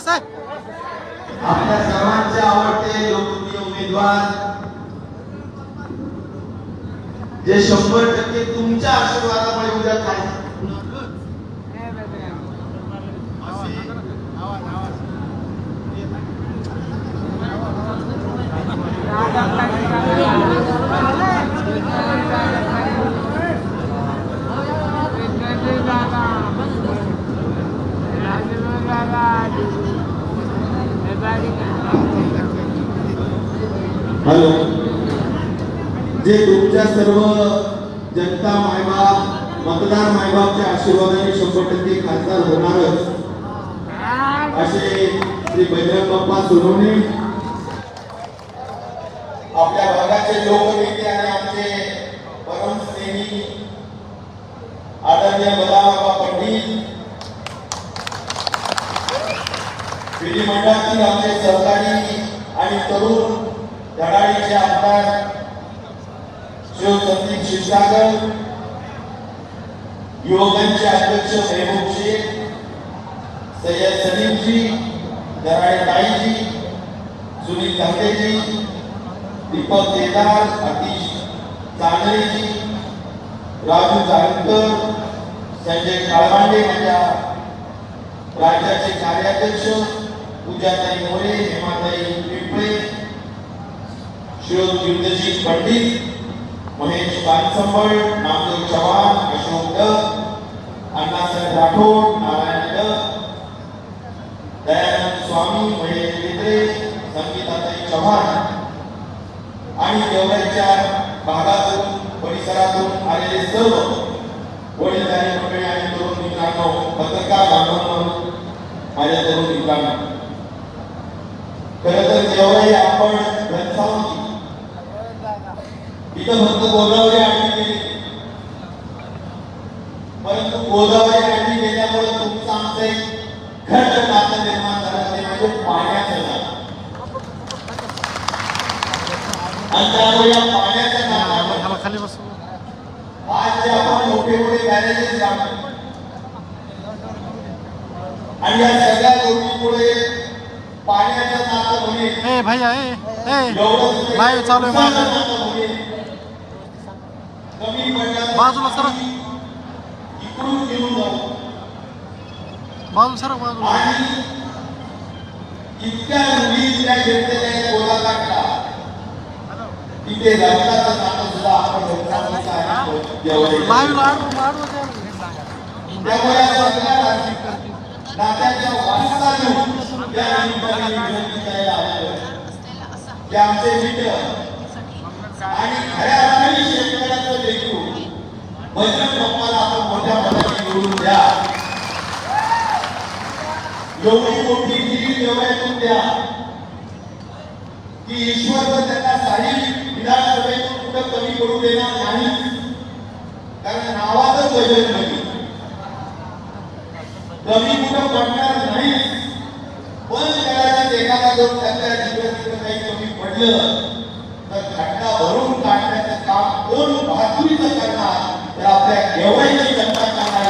आपल्या सर्वांचे आवडते लोकप्रिय उमेदवार जे 100% तुमच्या आशीर्वादामुळे उद्या खाली हॅलो जे तुमच्या सर्व जनता मायबाप मतदार मायबापच्या आशीर्वादाने 100% खासदार होणारच असे श्री बजरंग बाप्पा सोनवणे आपल्या भागाचे लोकनेते आणि आमचे परमस्नेही आदरणीय बदाबाबा पंडित विधिमंडळातील आमचे सहकारी आणि तरुण धडाडीचे आमदार शिव संदीप क्षीरसागर युवकांचे अध्यक्ष मेहबूब शेख सय्यद सलीमजी दराडे ताईजी सुनील तांडेजी दीपक केदार अतिश चांदळेजी राजू चाळकर संजय काळबांडे माझ्या राज्याचे कार्याध्यक्ष पूजाताई मोरे हेमाताई पिंपळे शिव कीर्तजी पंडित महेश पानसंबळ नामदेव चव्हाण अशोक दत्त अण्णासाहेब राठोड नारायण दत्त दयानंद स्वामी महेश मित्रे संगीताताई चव्हाण आणि देवळाच्या भागातून परिसरातून आलेले सर्व वडीलधारी मंडळी आणि तरुण मित्रांनो पत्रकार बांधवांनो माझ्या तरुण मित्रांनो खरं तर जेव्हाही आपण घनसावंगी इथं फक्त गोदावरी आडवी गेली परंतु गोदावरी आडवी गेल्यामुळे तुमचं आमचं एक घट्ट नातं निर्माण झालं ते म्हणजे पाण्याचं नातं आणि त्यामुळे या पाण्याच्या नात्यावर खाली बसू आज जे आपण मोठे मोठे बॅरेजेस बांधतो आणि या सगळ्या गोष्टींमुळे पाण्याचं नातं होणे ए भैया ए लाईव्ह चालू आहे कमी पडलं बाजूला सर इकडून घेऊन जाऊ बाजू सर बाजूला आणि इतक्या मुली त्या घेतलेल्या गोळा काढला तिथे रक्ताचं नातं सुद्धा आपण लाईव्ह त्यामुळे नात्याच्या वारसा त्या विनंती करायला हवं की आमचे मित्र आणि खऱ्या अर्थाने शेतकऱ्याचं लेकरू बजरंग बाप्पाला आपण मोठ्या पदाने निवडून द्या एवढी मोठी दिली देवळातून द्या की ईश्वर जर त्यांना सारी विधानसभेतून कुठं कमी करू देणार नाही कारण नावातच बजरंग बली कमी कुठं पडणार नाही पण कदाचित एखादा जर त्यांच्या जीवनात काही कमी पडलं तर खड्डा भरून काढण्याचं काम कोण बहादुरीचं करणार तर आपल्या केवळाची जनता करणार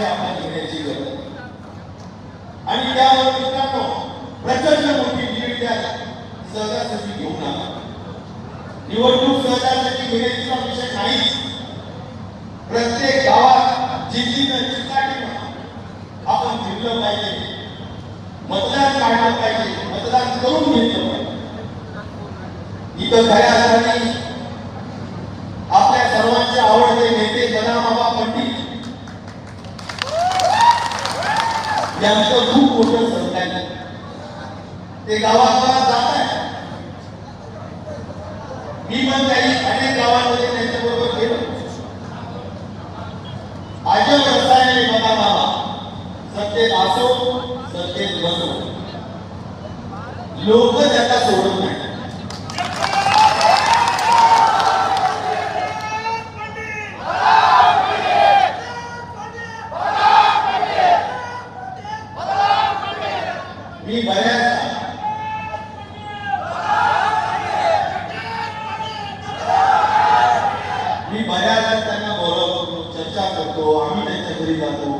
आपण घेण्याची गरज आणि त्यावर मित्रांनो प्रचंड मोठी लीड द्या सहजासहजी घेऊ नका निवडणूक सहजासहजी घेण्याचा विषय नाही प्रत्येक गावात जिल्ह्यात चिकाटीनं आपण फिरलं पाहिजे मतदान काढलं पाहिजे मतदान करून घेतलं पाहिजे इथं खऱ्या अर्थाने आपल्या सर्वांचे आवडते नेते बदाबाबा पंडित यांचं खूप मोठं सहकार्य ते गावागावात जात आहे मी पण काही अनेक गावांमध्ये त्यांच्याबरोबर गेलो अजब रसायने बदाबाबा सत्तेत असो सत्तेत बसो लोक त्यांना सोडत नाही मी बऱ्याच त्यांना बोलवतो चर्चा करतो आम्ही त्यांच्या घरी जातो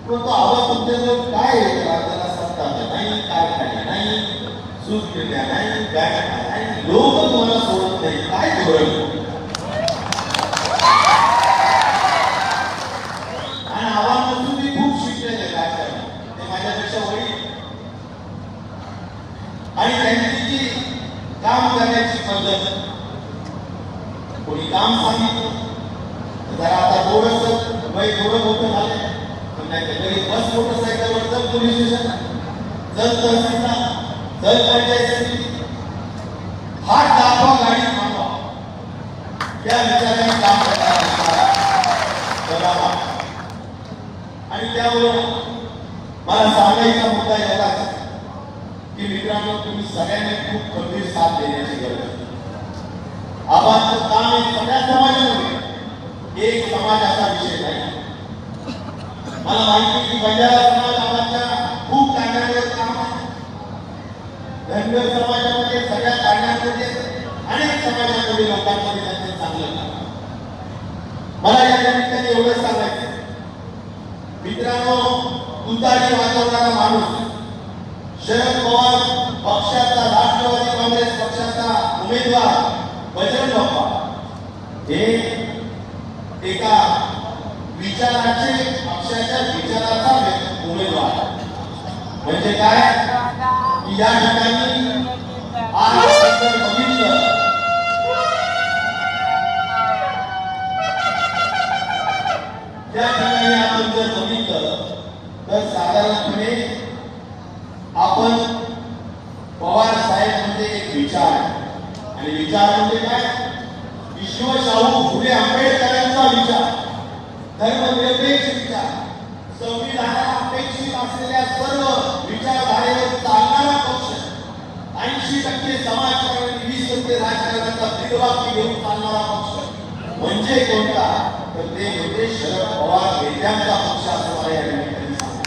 पण तो आवाज तुमच्याजवळ काय आहे त्याला सत्ता नाही, कारखाने नाही, सुविधा नाही, बँक नाही, लोक तुम्हाला सोडत नाही. काय धोरण? आणि आव्हान तुम्ही खूप शिकलेले राजकारण, ते माझ्यापेक्षा वडील आणि त्यांची जी काम करण्याची पद्धत, कोणी काम सांगितलं जरा आता थोडंसं वय थोडं मोठं झालंय, पण नाही तर घरी बस मोटरसायकलवर चल पोलीस स्टेशन, चल तहसीलला, चल पंचायत समिती, हात दाखवा गाडी थांबवा, या विचाराने काम करणार. आणि त्यामुळे मला सांगायचा मुद्दा एवढाच की मित्रांनो, तुम्ही सगळ्यांनी खूप गंभीर साथ देण्याची गरज आहे. आबांचं काम हे सगळ्या समाजामध्ये, एक समाज असा विषय नाही. मला माहिती की बंजारा समाज आबांच्या खूप कारणांवर काम आहे. धनगर समाजामध्ये, सगळ्या कारणांमध्ये, अनेक समाजामध्ये लोकांमध्ये त्यांचं चांगलं काम. मला या निमित्ताने एवढं सांगायचं, मित्रांनो, तुतारी वाजवणारा माणूस शरद पवार पक्षाचा, राष्ट्रवादी काँग्रेस पक्षाचा उमेदवार बजरंग बाप्पा हे एका विचाराचे, पक्षाच्या विचाराचा उमेदवार. म्हणजे काय की या ठिकाणी आज जर बघितलं त्या ठिकाणी आपण जर बघितलं तर साधारणपणे आपण पवार साहेब म्हणजे एक विचार आहे. आणि विचार म्हणजे काय? विश्वशाहू फुले आंबेडकरांचा विचार, धर्मनिरपेक्ष विचार, संविधानात अपेक्षित असलेल्या सर्व विचारधारेवर चालणारा पक्ष, 80% समाजकारण, 20% राजकारणाचा ब्रीदवाक्य घेऊन चालणारा पक्ष म्हणजे कोणता? तर ते म्हणजे शरद पवार नेत्यांचा पक्ष असं मला या निमित्ताने सांगतो.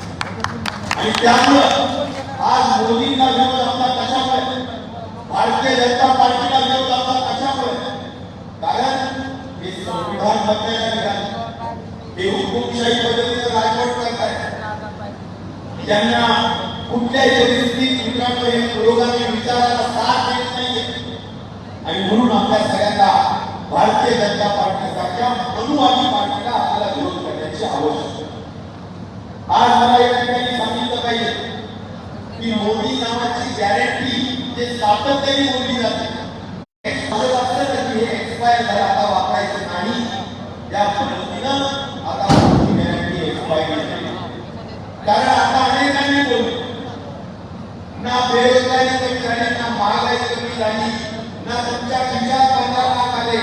आणि त्यामुळं आज मोदींना विरोध आपला कशामुळे, भारतीय जनता पार्टीला विरोध आपला कशामुळे? कारण हे संविधान बदलायला निघाले, हे हुकुमशाही पद्धतीने राजवट करतायत. त्यांना कुठल्याही परिस्थितीत मित्रांनो हे पुरोगामी विचाराला साथ देत नाहीये. आणि म्हणून आपल्या सगळ्यांना भारतीय जनता पार्टीसारख्या मनुवादी पार्टीला आपल्याला विरोध करण्याची आवश्यकता. आज मला या ठिकाणी सांगितलं पाहिजे की मोदी नावाची गॅरंटी जे सातत्याने बोलली जाते, एक्सपायर झाला आता वापरायचं नाही, या पद्धतीनं आता गॅरंटी एक्सपायर झाली. कारण आता अनेकांनी बोलले, ना बेरोजगारी कमी झाली, ना महागाई कमी झाली, ना तुमच्या खिशात 15 लाख आले,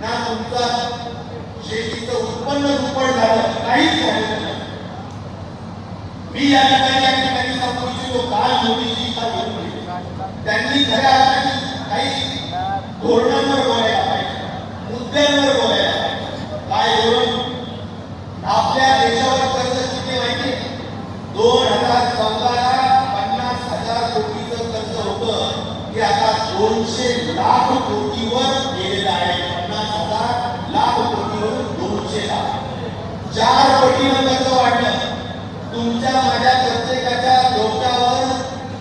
ना तुमचा शेतीचं उत्पन्न दुप्पट झालं, काहीच झालं नाही. मी या ठिकाणी सांगू इच्छितो, काल मोदीजी त्यांनी खऱ्या अर्थाने काही धोरणांवर बोलायला पाहिजे, मुद्द्यांवर बोलायला पाहिजे. काय धोरण? आपल्या देशावर कर्ज किती माहिती? 2014ला 50,000 कोटीचं कर्ज होतं, ते आता 200 लाख कोटीवर गेलेलं आहे. 50,000 लाख कोटीवरून 200 लाख, 4 पटीनं कर्ज वाढलं. तुमच्या माझ्या प्रत्येकाच्या डोक्यावर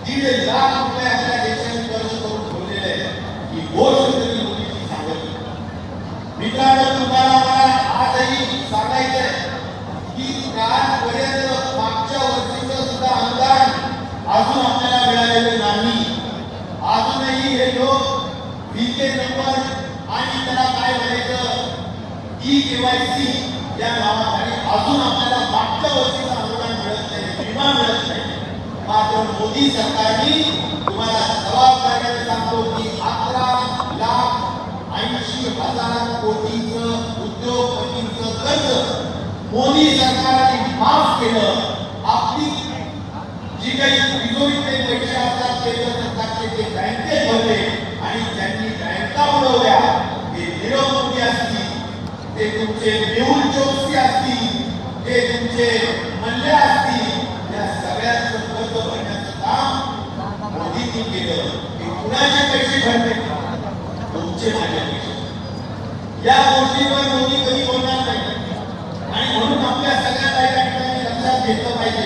1.5 लाख रुपये आपल्या देशाने कर्ज करून ठेवलेले आहे. ही गोष्ट तरी मोदीजी सांगत. मित्रांनो, तुम्हाला मला आजही सांगायचंय की कालपर्यंत मागच्या वर्षीचं सुद्धा अनुदान अजून आपल्याला मिळालेलं नाही. अजूनही हे लोक VK नंबर आणि त्याला काय म्हणायचं E-KYC या नावाखाली अजून आपल्याला मागच्या वर्षीचं अनुदान मिळत नाही, विमा मिळत नाही. मात्र मोदी सरकारने तुम्हाला जबाबदारीने सांगतो की 11,80,000 कोटीचं उद्योगपतींचं कर्ज मोदी सरकारने माफ केलं. आपली जी काही तिजोरीतले पैसे असतात केंद्र सरकारचे ते बँकेत भरले आणि ज्यांनी बँका बुडवल्या, ते नीरव मोदी असतील, ते तुमचे मेहुल चोक्सी असतील, ते तुमचे मल्ल्या असतील, या सगळ्यांचं कर्ज भरण्याचं काम मोदींनी केलं. हे कुणाचे पैसे भरले? तुमचे, माझे पैसे. या गोष्टीवर मोदी कधी बोलणार नाही. आणि म्हणून आपल्या सगळ्यांना या ठिकाणी लक्षात घेतलं पाहिजे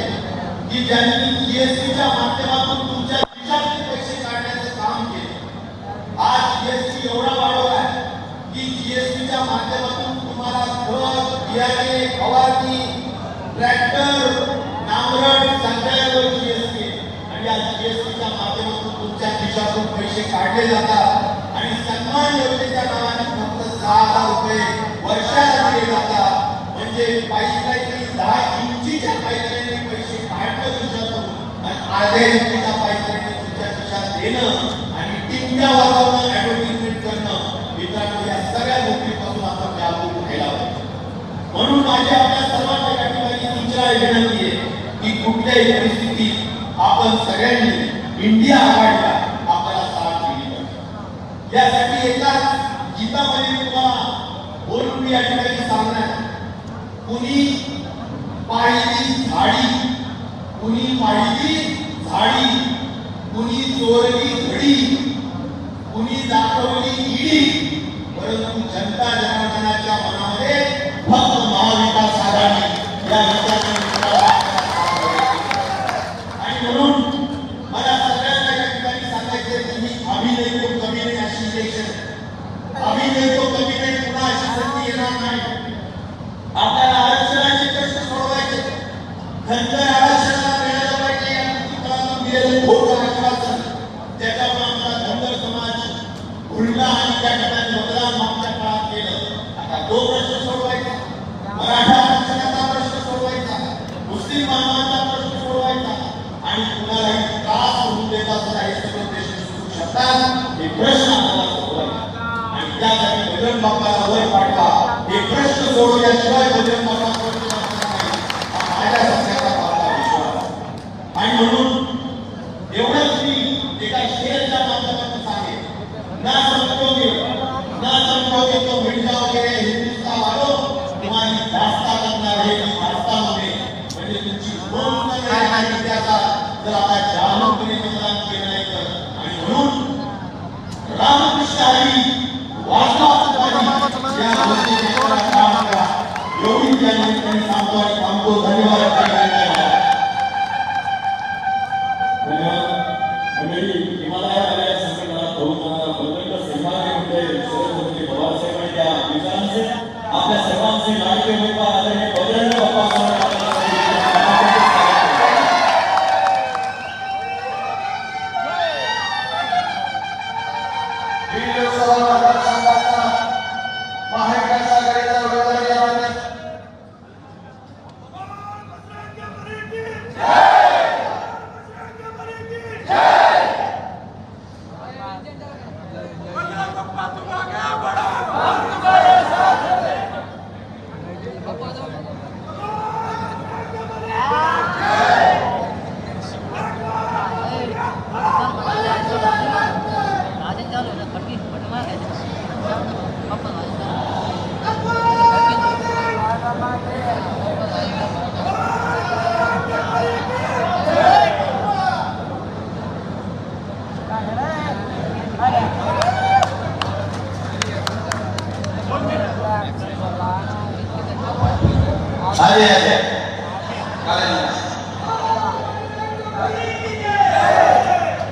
की ज्यांनी जीएसटीच्या माध्यमातून तुमच्या खिशातले पैसे काढण्याचं काम केलं, आज जीएसटी एवढा वाढवला आहे की जीएसटीच्या माध्यमातून तुम्हाला खत, बियाणे, फवारणी, ट्रॅक्टर, नांगरट सगळ्यावर जीएसटी आणि या जीएसटीच्या माध्यमातून तुमच्या खिशातून पैसे काढले जातात आणि सन्मान योजनेच्या नावाने फक्त 6,000 रुपये वर्षाला दिले जातात. म्हणजे पाईपलाईनने 10 इंचीच्या पाईपलाईनने पैसे काढणं खिशातून आणि अर्ध्या इंचीच्या पाईपलाईनने तुमच्या खिशात देणं आणि टिंग्या वाजवणं, ऍडव्हर्टिजमेंट करणं. मित्रांनो, या सगळ्या गोष्टींपासून आपण जागरूक व्हायला पाहिजे. म्हणून माझी आपल्या सर्वांच्या या ठिकाणी तुमच्याला विनंती आहे की कुठल्याही परिस्थितीत आपण सगळ्यांनी इंडिया आघाडीला आपल्याला साथ दिली पाहिजे. यासाठी एकाच गीतामध्ये मी तुम्हाला बोलून या ठिकाणी सांगणार, कुणी पाहिली झाडी, कुणी पाहिली झाडी, कुणी चोरली घडी, कुणी दाखवली ईडी, परंतु जनता जनार्दनाच्या मनामध्ये फक्त महाविकास आघाडी या विचाराने. आणि म्हणून मला सगळ्यांना या ठिकाणी सांगायचं की मी अभिनय तो कमी नाही अशी इलेक्शन, अभिनय तो कमी नाही, पुन्हा अशी संधी येणार नाही. आपल्याला आरक्षणाचे प्रश्न सोडवायचे, धनगर आरक्षणाला मिळालं पाहिजे या कृतीकालातून दिलेलं खोटं आश्वासन, त्याच्यामुळे आमचा धनगर समाज भुलला आणि त्या ठिकाणी मतदान मागच्या काळात केलं. आता तो प्रश्न सोडवायचा, मराठा आरक्षणाचा प्रश्न सोडवायचा, मुस्लिम बांधवांचा प्रश्न सोडवायचा आणि कुणालाही त्रास होऊन देता सुद्धा हे सगळं प्रश्न सुटू शकतात. हे प्रश्न आपल्याला सोडवायचे आणि त्यासाठी बजरंग बाप्पाला वर पाठवा. हे प्रश्न सोडवल्याशिवाय बजरंग बाप्पा माझ्या सगळ्याचा फारसा विश्वास. आणि म्हणून एवढंच मी एका शेअरच्या माध्यमातून सांगेन, ना समजोगे तो मिट जाओगे हिंदुस्तान वालो, तुम्हारी दास्ता करणार है भारतामध्ये. म्हणजे तुमची नोंद नाही आहे त्याचा जर आता जागरूकपणे मतदान केलं नाही तर. आणि म्हणून रामकृष्ण हरी वाचवाच या गोष्टीचे काम करा एवढी त्या निमित्ताने सांगतो आणि थांबतो. धन्यवाद. मंडळी, हिमालयामध्ये संकटात बहुतांना प्रचंड सन्मान्य होते सरस्वती पवार साहेब त्या विचारांचे आपल्या सर्वांचे लाडके उमेदवार आदरणीय बजरंग बाप्पा महाविकास आघाडीचा उमेदवार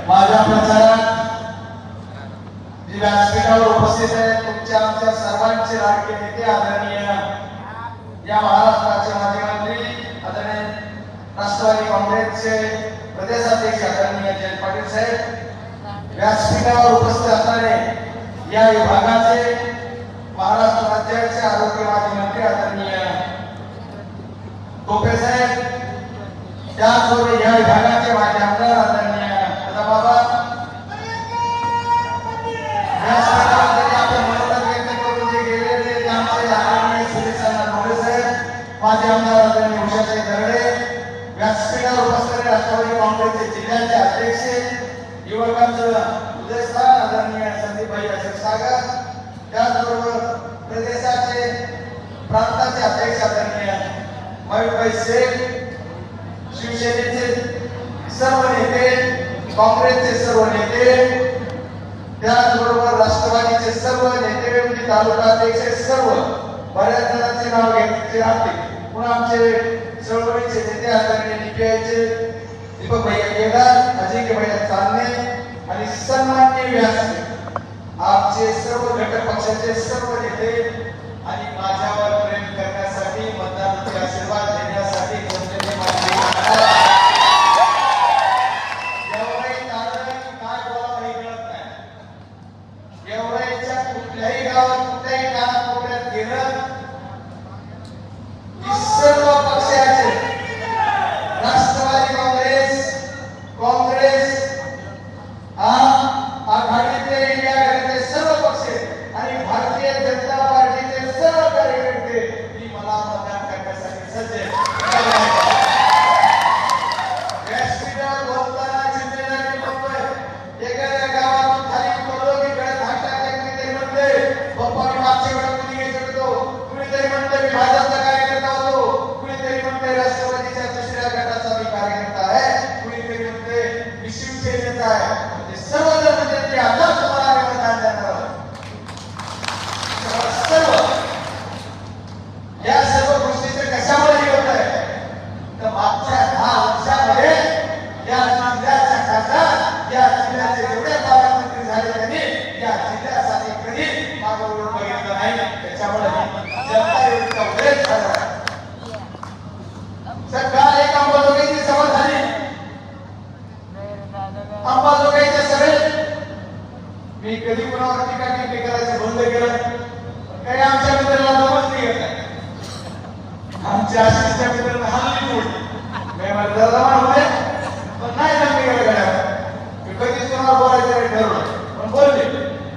माझ्या प्रचारात जी व्यासपीठावर उपस्थित आहेत तुमच्या आमच्या सर्वांचे लाडके नेते आदरणीय या महाराष्ट्राचे माजी मंत्री आदरणीय राष्ट्रवादी काँग्रेसचे प्रदेशाध्यक्ष आदरणीय जयंत पाटील साहेब, व्यासपीठावर उपस्थित असणारे या विभागाचे महाराष्ट्र राज्याचे आरोग्य माजी मंत्री आदरणीय टोपे साहेब, त्याचबरोबर या विभागाचे माजी आमदार आदरणीय बाबा, आपण मनोगत व्यक्त करून जे गेलेले आमचे आदरणीय सुरेशांना डोळे साहेब, माजी आमदार आदरणीय उषाताई दरडे, व्यासपीठावर उपस्थित राष्ट्रवादी काँग्रेसचे जिल्ह्याचे अध्यक्ष युवकांचं उदयस्थान आदरणीय संदीपभाई अशोक सागर, त्याचबरोबर प्रदेशाचे प्रांताचे अध्यक्ष आदरणीय मयूरभाई शेख, शिवसेनेचे सर्व नेते, काँग्रेसचे सर्व नेते, त्याचबरोबर राष्ट्रवादीचे सर्व नेते, तालुका अध्यक्ष सर्व बऱ्याच जणांचे नाव घ्यायचे राहते. पुन्हा आमचे चळवळीचे नेते आदरणीय DPIचे दीपक भैया केदार, अजिंक्य भैया चांदणे आणि सन्माननीय व्यासपीठ, आमचे सर्व घटक पक्षाचे सर्व नेते आणि माझ्यावर प्रेम करण्यासाठी, मतदानाचे आशीर्वाद देण्यासाठी जमलेले माझे एवढे कारण काय बोलावं हे कळत नाही. एवढ्याच्या कुठल्याही गावात कुठल्याही कानाकोपऱ्यात गेलं की सर्व पक्षाचे राष्ट्रवादी काँग्रेस आघाडीतले इंडिया आघाडीतले सर्व पक्ष आणि भारतीय जनता पार्टीचे सर्व कार्यकर्ते ही मला मतदान करण्यासाठी सज्ज आहेत. व्यासपीठावर बोलताना चिंतेने बोलतोय. एखाद्या गावातून खाली उतरलो की गळ्यात हात टाकले कुणीतरी म्हणते पप्पा मी मागच्या वेळेला कुणी घ्यायचं होतो, कुणीतरी म्हणते मी भाजपचा कार्यकर्ता होतो, कुणीतरी म्हणते राष्ट्रवादीच्या दुसऱ्या गटाचा मी कार्यकर्ता आहे, कुणीतरी म्हणते मी शिवसेनेचा आहे. सर्वजण म्हणजे ते आता तुम्हाला मतदान देणार आहोत. सर्व या सर्व गोष्टीचं कशामुळे हे होत आहे तर मागच्या 10 वर्षामध्ये या जिल्ह्याच्या खासदार, या जिल्ह्याचे जेवढे पालकमंत्री झाले त्यांनी या जिल्ह्यासाठी कधी मागवून बघितलं नाही. त्याच्यामुळे जनता एवढा उद्रेक झाला. काल एक अंबाजोगाईची सभा झाली. अंबाजोगाईच्या सभेत मी कधी कोणावर टीका टिप्पणी करायचं बंद केलं. काही आमच्या मित्राला जमत नाही येत आहे. आमच्या आशिषच्या मित्रांना हालली मोडी मी म्हणलं होते पण नाही जमली गेलं गड्या. मी कधीच कोणावर बोलायचं नाही ठरवलं पण बोलले.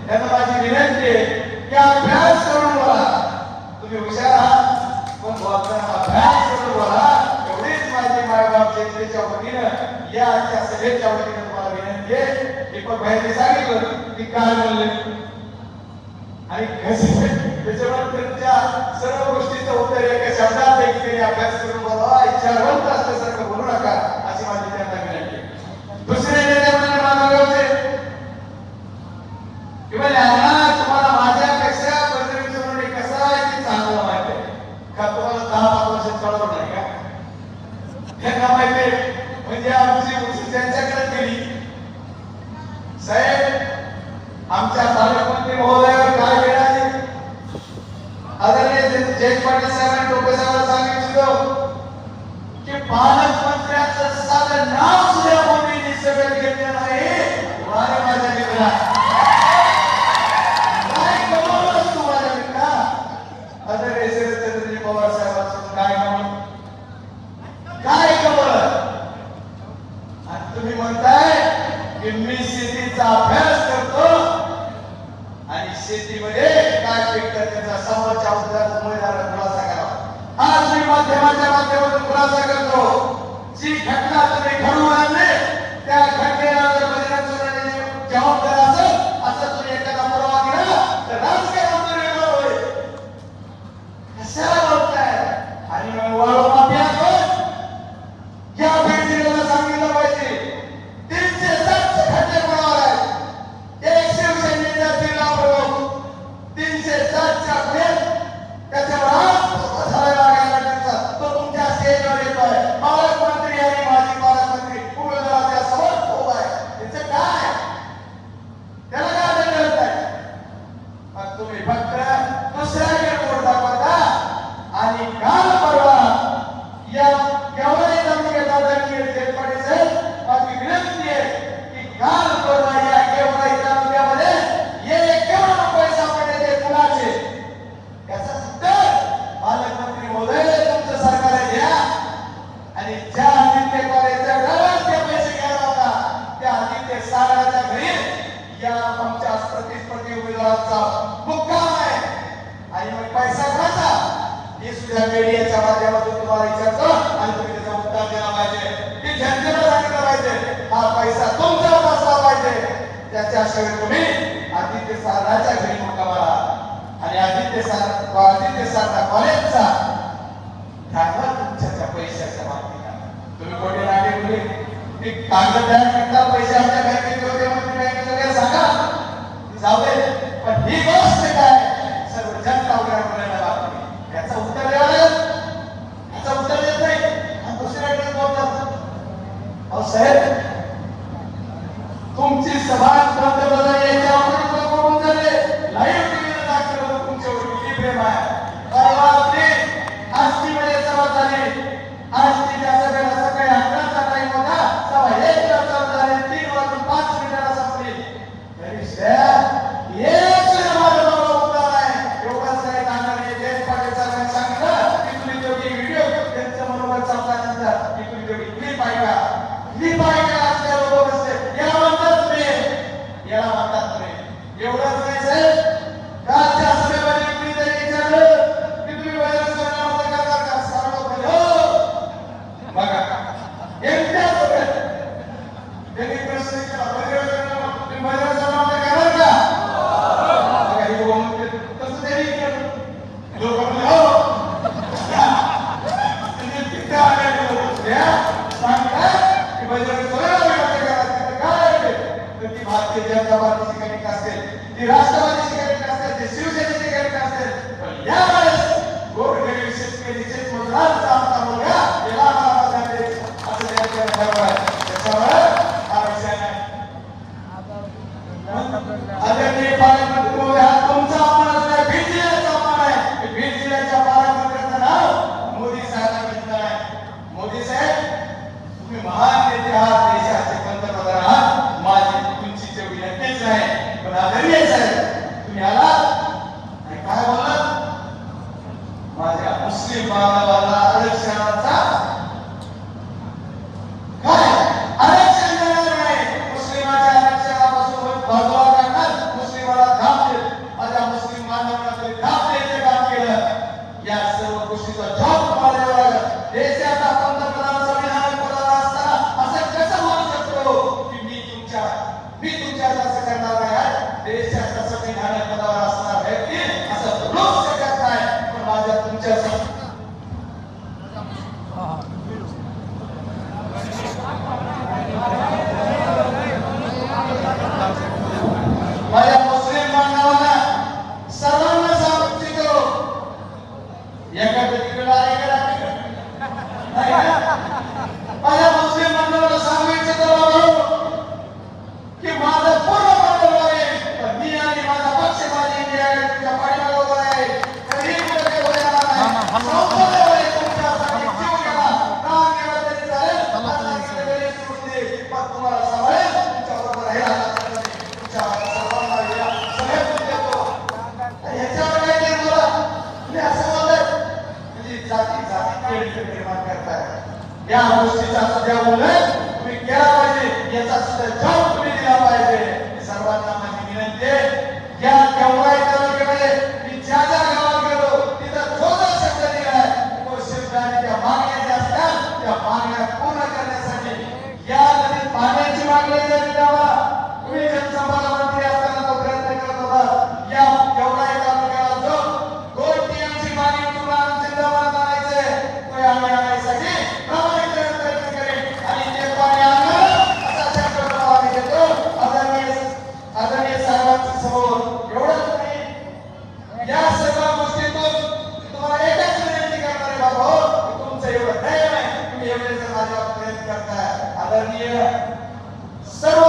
त्यांना माझी विनंती आहे की अभ्यास करून बोला. तुम्ही हुशार आहात पण बोलताना अभ्यास करून बोला. एवढीच माझी मायबाप जनतेच्या वतीनं या आजच्या सभेच्या वतीनं तुम्हाला विनंती आहे. दीपक भाईंनी सांगितलं की काय बोलले आणि कसे त्याच्यावर त्यांच्या सर्व गोष्टीचं उत्तर एका शब्दात एक तरी अभ्यास करून बोलावा. इच्छावंत असल्यासारखं बोलू नका अशी माझी त्यांना विनंती. दुसरे नेते म्हणजे माधवगावचे की म्हणजे अण्णा तुम्हाला माझ्यापेक्षा बजरंग सोनवणे कसा आहे ते चांगलं माहिती आहे का? तुम्हाला 10-5 वर्षात कळवलं नाही का? त्यांना माहिती आहे. म्हणजे आमची गोष्ट त्यांच्याकडे गेली. साहेब आमच्या पालकमंत्री महोदयावर काय वेळ आली. आदरणीय जयंत पाटील साहेबांनी टोपे साहेबांना सांगितलं की पालकमंत्र्याचं साधं नाव सुद्धा मोदींनी सभेत घेतलं नाही. वारे माझ्या मित्रा काय कमवलंस तू माझ्या मित्रा. आदरणीय शरदचंद्रजी पवार साहेबांसोबत काय कमवलं, काय कमवलं. आणि तुम्ही म्हणताय की मी शेतीचा अभ्यास करतो आणि शेतीमध्ये काय पिकतं त्याचा समोरच्या उमेदवाराला खुलासा करावा. आज मी माध्यमाच्या माध्यमातून खुलासा करतो. जी घटना तुम्ही घडवून आणली त्या घटनेला जर बजरंग सोनवणे जबाबदार असेल असं तुम्ही एखादा पुरावा दिला तर राजकारण वेगळं होईल. कशाला बोलताय. आणि वाळू माफिया कोण या भेटीला सांगितलं पाहिजे. 307 खड्डे कोणावर आहेत. एक शिवसेनेचा जिल्हा प्रमुख 307च्या भेट त्याच्यावर आज झाला लागला. तो तुमच्या स्टेजवर येतोय. पालकमंत्री आणि माजी पालकमंत्री उमेदवाराच्या समोर उभा आहे. त्याचं काय त्याला काय दंड आहे. मग तुम्ही फक्त दुसऱ्याकडे बोट दाखवता. आणि काल परवा या केवढ्या जमिनी दादांनी जयंत पाटील साहेब माझी विनंती आहे की काल परवा या केवढ्या तालुक्यामध्ये केवढा पैसा पडले कुणाचे याचा उत्तर पालकमंत्री महोदय तुमचं सरकार द्या. आणि ज्या आदित्य कॉलेजच्या घरात ते पैसे घ्यायला होता त्या आदित्य सागराच्या घरी या आमच्या प्रतिस्पर्धी उमेदवाराचा मुक्काम आहे. आणि मग पैसा कोणाचा हे सुद्धा मीडियाच्या माध्यमातून तुम्हाला विचारतो आणि तुम्ही त्याचा उत्तर दिला पाहिजे. की जनतेला सांगितलं पाहिजे हा पैसा तुमचा असला पाहिजे. त्याच्याशिवाय तुम्ही आदित्य सागराच्या घरी मुक्कामाला आणि आदित्य सागरा कॉलेजचा ठाकवा तुमच्या पैशाच्या बाबतीत तुम्ही कोणी नाटे बोलले की कागद तयार करता पैसे आमच्या बँकेत होते म्हणून बँकेत वगैरे सांगा जाऊ दे. पण ही गोष्ट काय सर्व जनता वगैरे बोलायला लागली याचं उत्तर द्यावं लागेल. याचं उत्तर देत नाही. साहेब तुमची सभा पंतप्रधान याच्यावर बघून झाले लाईव्ह टीव्हीला दाखवलं होतं तुमच्यावर किती प्रेम आहे. परवा आपली आष्टीमध्ये सभा झाली. आष्टीच्या सभेला सकाळी 11चा टाइम होता. सभा 1 ला चालू झाली. 3 वाजून 5 मिनिटाला संपली. तरी साहेब एक सुद्धा माझा बाबा उठला नाही. एवढंच नाही जाणार आहे. जयंत पाटील साहेबांनी सांगितलं की तुम्ही दोघी व्हिडिओ त्यांच्या मनोबल संपल्यानंतर की तुम्ही दोघी क्लिप ऐका. क्लिप ऐका असल्या लोक बसले. याला म्हणतात प्रेम. याला म्हणतात प्रेम. एवढंच नाही साहेब. कालच्या सभेमध्ये मी तरी विचारलं की तुम्ही वैद्य सरकारमध्ये करणार का? सर्व बोलले हो. बघा एकट्या सभेत त्यांनी प्रश्न विचारला तुम्ही वैद्य सरकारमध्ये करणार का? बघा हे लोक म्हणते तसं त्यांनी विचारलं. लोक म्हणले हो. म्हणजे तिथे आले लोक सांगतात की वैद्य सरकारमध्ये करणार काय आहे तर ती भारतीय जनता पार्टीची कमिटी असेल, ती राष्ट्रवादीची कमिटी असेल, ती शिवसेनेची कमिटी असेल. पण यावेळेस गोरगरीब शेतकरी शेतमजुरांचा आमचा मुलगा याला आम्हाला मतदान द्यायचं असं त्यांचं ठरवलं आहे. त्याच्यामुळे हा विषय नाही. आदरणीय पालकमंत्री महोदय हा तुमचा अपमान नाही, बीड जिल्ह्याचा अपमान आहे. बीड जिल्ह्याच्या पालकमंत्र्यांचं नाव मोदी साहेबांना घेतलं आहे. मोदी साहेब तुम्ही महान नेते आहात, देशाचे पंतप्रधान आहात. माझी तुमची जेवढी नक्कीच नाही. पण आदरणीय साहेब तुम्ही आलात आणि काय बोललात? माझ्या मुस्लिम बांधवांना आरक्षणाचा काय आरक्षण देणार नाही. मुस्लिमाच्या आरक्षणापासून बाजूला काढणार, मुस्लिमाला धाप देत, माझ्या मुस्लिम बांधवांना तरी धाप द्यायचं काम केलं. या सर्व गोष्टीचा जॉब तुम्हाला द्यावा लागेल. देशाचा पंतप्रधान संविधान पदावर असताना असं कसं म्हणू शकतो की मी तुमच्या असं करणार नाही. देशाच्या संविधान पदावर असणार व्यक्ती असं बोलू शकत नाही. पण माझ्या तुमच्या माझ्या मुस्लिम बांधवांना सर्वांना सांगू इच्छितो एका व्यक्तीला माझ्या मुस्लिम बांधवांना सांगू इच्छितो की माझं पूर्ण बरोबर आहे. पण मी आणि माझा पक्ष माझी इंडिया तुमच्या पाठीमागे उभा आहे. कधीही कुठे होणार नाही. संपत्तीवर तुमच्यासाठी जीव गेला, प्राण गेला तरी चालेल. पण तुम्हाला सांभाळेल, तुमच्या बरोबर राहिला तुमच्या सर्वांना या सगळ्यात देतो. ह्याच्यावर काय ते बोला तुम्ही असं बोलताय म्हणजे जाती निर्माण करताय. या गोष्टीचा सध्या बोलत तुम्ही केला पाहिजे. याचा सुद्धा जबाब तुम्ही दिला पाहिजे. सर्वांना माझी विनंती आहे या केवढाही तालुक्यामध्ये मी ज्या गावात गेलो तिथं जो शब्द दिलाय तो शब्द आणि त्या मागण्या ज्या असतात त्या मागण्या पूर्ण करण्यासाठी या नदीत पाण्याची मागणी जरी द्यावा. तुम्ही जनसंपर्क मंत्री असताना तो प्रयत्न करत होता. या केवढाही तालुक्याला जो 2 टीएमची मागणी तुम्हाला जिंदाबाद आणायचे तो आम्ही आणण्यासाठी प्रामाणिक प्रयत्न करेन आणि ते पाणी आणलं असा शब्द आम्ही घेतो. आदरणीय साहेबांच्या समोर एवढंच नाही. या सर्व गोष्टीतून तुम्हाला एकच विनंती करणार आहे बाबा हो तुमचं एवढं ध्येय नाही. तुम्ही एवढे जर माझ्यावर प्रयत्न करताय. आदरणीय सर्व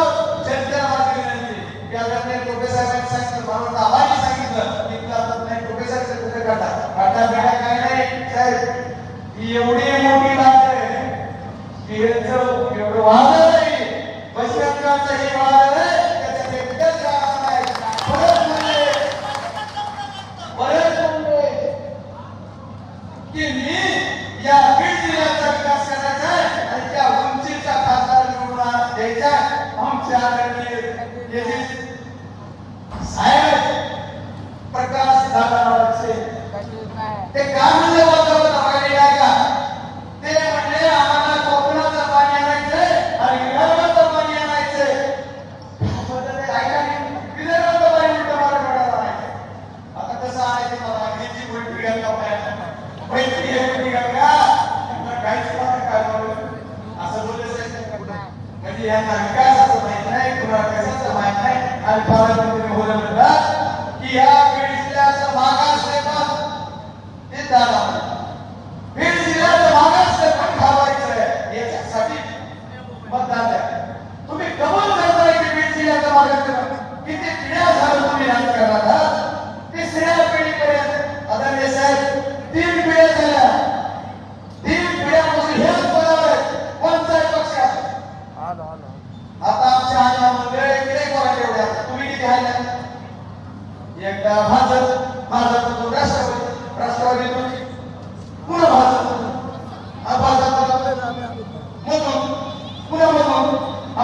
जनतेला माझी विनंती की आदरणीय टोपे साहेबांनी सांगितलं मला आवाजी सांगितलं की तुला नाही टोपे साहेब कुठे काढा काय नाही साहेब. ही एवढी मोठी बात आहे की यांचं एवढं वादळ नाही. बजरंगाचं हे वादळ आहे त्याच्यात एकच जाणार नाही. परत म्हणले की मी या बीड जिल्ह्याचा विकास करायचा आहे आणि त्या उंचीचा खासदार निवडून द्यायचा. आमच्या आदरणीय साहेब प्रकाश दादाचे ते काय म्हणले वातावरण मागणी आहे का? ते म्हणले आम्हाला कोकणाचं पाणी आणायचंय आणि विदर्भाचं पाणी आणायचंय. विदर्भाचं पाणी उलटं मराठवाड्याला आणायचंय. आता कसं आणायचं मला हिची गोष्टी घ्यायला पाहिजे. पैसे हे का काहीच काय बोलू असं बोलले म्हणजे यांना विकासाचं माहित नाही, कुणाला कशाचं माहित नाही. आणि पालकमंत्री महोदय म्हणतात की या बीड जिल्ह्याचं मागास ते दादा बीड जिल्ह्याचं मागास खावायचं आहे याच्यासाठी मतदान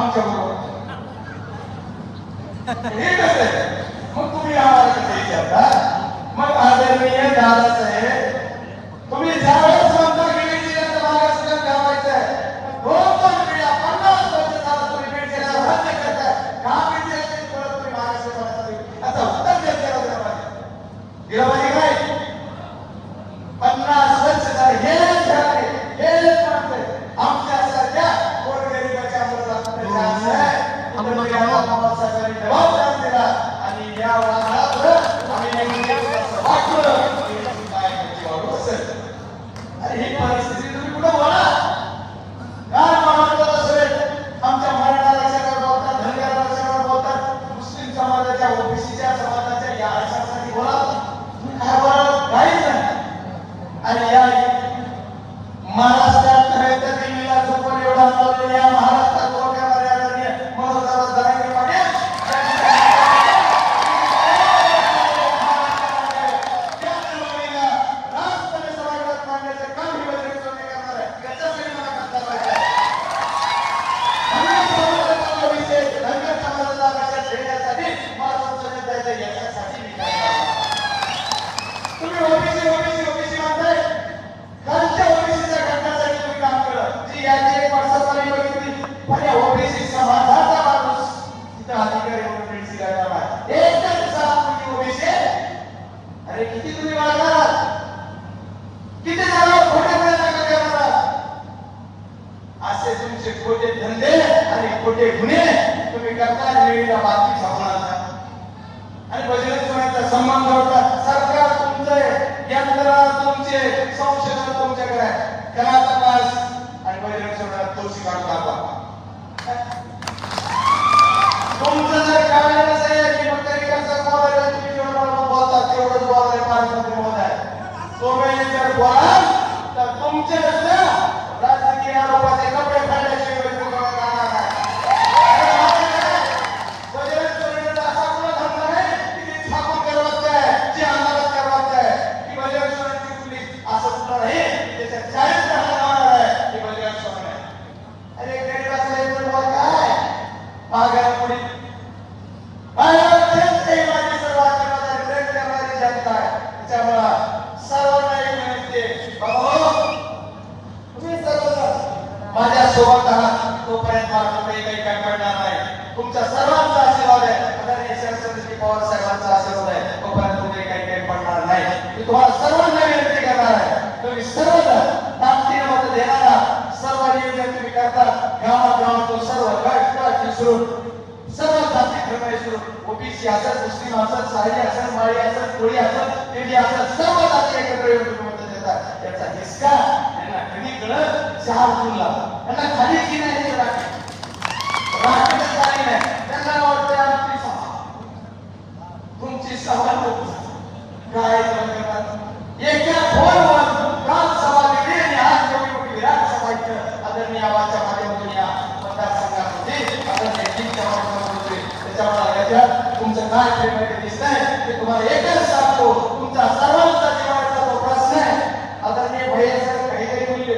आमच्या बरोबर हे कसं आहे? मग तुम्ही आम्हाला कसं विचारता? मग आदरणीय दादासाहेब, तुम्ही ज्यावेळेस म्हणता की बीड जिल्ह्याचं मागासवर्गीय ठेवायचं आहे, 2-2 पिढ्या 50 वर्ष झालं तुम्ही बीड जिल्ह्याला राज्य करताय. का बीड जिल्ह्याची परत तुम्ही मागासवर्गीय आता उत्तर देत गेला होता पाहिजे. दिलं पाहिजे काय? 50 वर्ष झाले हेच झाले, हेच म्हणते आमच्यासारख्या गोरगरिबाच्या मुलांना साहेबांनी जबाबदार दिला आणि या वादावर आम्ही वाटलं काय वाढू असेल. अरे ही परिस्थिती तुम्ही कुठं बोला काय मानवता असेल? आमच्या मराठा आरक्षणावर बोलतात, धनगर आरक्षणावर बोलतात, मुस्लिम समाजाच्या ओबीसीच्या समाजाच्या या आरक्षणासाठी बोला. तुम्ही काय बोला? काहीच नाही. आणि या महाराष्ट्रात नव्हे तर दिल्लीला झोपून एवढा चाललेल्या या महाराष्ट्रात लोकांना मनोज दादा पाटील किती तुम्ही वाढणार? किती जणांवर खोटे गुन्हे दाखल करणार? असे तुमचे खोटे धंदे आणि खोटे गुन्हे तुम्ही करता, वेळेला बातमी छापणार आणि बजरंग सोन्याचा सन्मान जोडता. सरकार तुमचं यंत्रणा तुमचे संशोधन तुमच्याकडे आहे, करा तपास आणि बजरंग सोन्याला दोषी काढून दाखवा. तुमचं जर कारण नसेल की मग तरी कसं बोलायला तुम्ही जेवढं बोलतात तेवढंच बोलायला पाहिजे महोदय. तुम्ही जर बोलाल तर तुमचे राजकीय आरोपाचे कपडे फाडल्याशिवाय जाणार नाही. बजरंग सोरेचा असा कुठला धंदा आहे की ते छापून करवत आहे, जे अंधारात करवत आहे की बजरंग सोरेची पोलीस असं सुद्धा नाही. त्याच्या 40 राहणार आहे की बजरंग सोरे. अरे गरीबाचा एक बोल काय माघार पुढे माझ्या सोबत आहात तोपर्यंत मला काही काय पडणार नाही. तुमच्या सर्वांचा आशीर्वाद आहे, आदरणीय शरदचंद्रजी पवार साहेबांचा आशीर्वाद आहे, तोपर्यंत तुम्ही काही पडणार नाही. मी तुम्हाला सर्वांना विनंती करणार आहे, तुम्ही सर्वजण ताकदीने मत देणारा सर्व नियोजन तुम्ही करता. गावागावातून सर्व गट विसरून सर्व जाती धर्म विसरून ओबीसी असत, मुस्लिम असत, साहित्य असत, माळी असत, कोळी असत, इंडी असत, सर्व जाती एकत्र येऊन तुम्ही मत देतात. याचा हिसका यांना कधी कळत 4 जूनला त्यांना खाली की नाही राखीच झाली नाही. त्यांना वाटतं आमची सभा तुमची सभा काय एका फोनवर काल सभा केली आणि आज एवढी मोठी विराट सभा इथं आदरणीय आवाजच्या माध्यमातून या मतदारसंघामध्ये आदरणीय त्याच्यामुळे याच्यात तुमचं काय प्रेम दिसतंय ते तुम्हाला एकच सांगतो. तुमचा सर्वांचा जीवनाचा जो प्रश्न आहे, आदरणीय भैया सर काहीतरी बोलले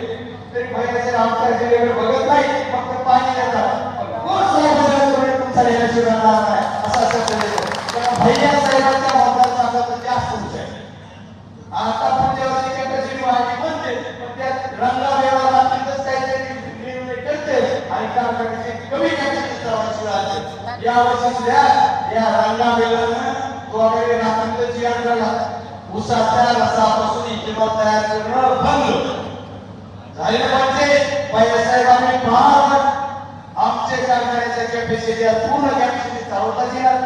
तरी भैया सर आमच्या जिल्ह्याकडे बघत नाही, फक्त पाणी देतात. तुमचा यशस्वी राहणार नाही असा शब्द देतो. भैया साहेबांच्या मतदारसंघात जास्त उंच आहे. आता पुढच्या वर्षी कॅपॅसिटी वाढली म्हणते, पण त्यात रंगा व्यवहारात काहीतरी निर्णय करते आणि कारखान्याची कमी कॅपॅसिटी राहते. या वर्षी या रंगा व्यवहारानं तो वगैरे राखंडची आणला उसाच्या रसापासून इथेनॉल तयार करणं बंद झाले पाहिजे. बाळासाहेबांनी फार आमचे कारखान्याच्या कॅपॅसिटी पूर्ण कॅपॅसिटी चालवता येणार.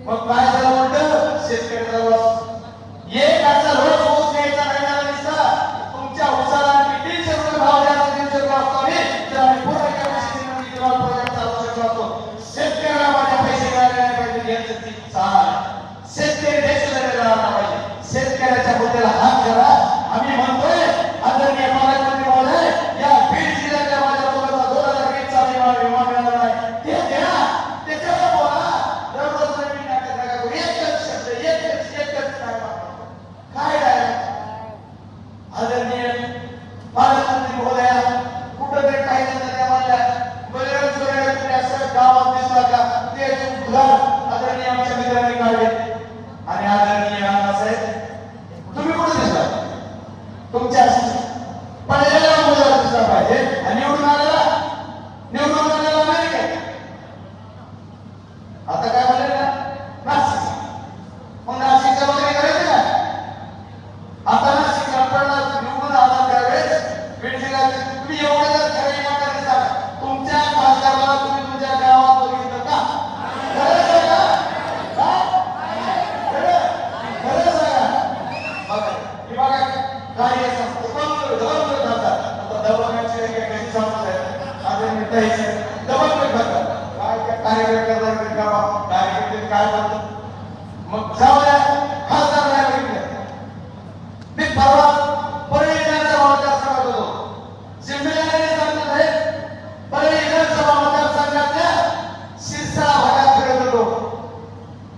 मग काय झालं म्हणतं शेतकऱ्याचा लॉस. एक असा रोज ऊस घ्यायचा नाही ना दिसता. तुमच्या ऊसाला 300 रुपये भाव द्यायचा 300 रुपये असतो आम्ही तर आम्ही पूर्ण कॅपॅसिटी इथेनॉल प्रोजेक्ट चालवू शकलो असतो. शेतकऱ्याला माझे पैसे मिळाले नाही पाहिजे याचं ती चाल. शेतकरी देशाला राहणार पाहिजे. शेतकऱ्याच्या मुद्द्याला हात धरा. आम्ही म्हणतोय आदरणीय पालकमंत्री महोदय, या बीड जिल्ह्याच्या माझ्या मुलाचा 2020 चा विमा मिळाला नाही ते द्या, त्याच्यावर बोला. दररोज नवीन नाटक नका करू. एकच शब्द एकच काय द्यायचं डबल पे करतात काय त्या कार्यकर्त्याला गावा कार्यकर्ते काय बोलतात मग जाऊ द्या खासदार नाही बघितलं मी परवा परळी विधानसभा मतदारसंघात होतो जिम्मेदारीने सांगत आहे परळी विधानसभा मतदारसंघातल्या शिरसाळा भागात फिरत होतो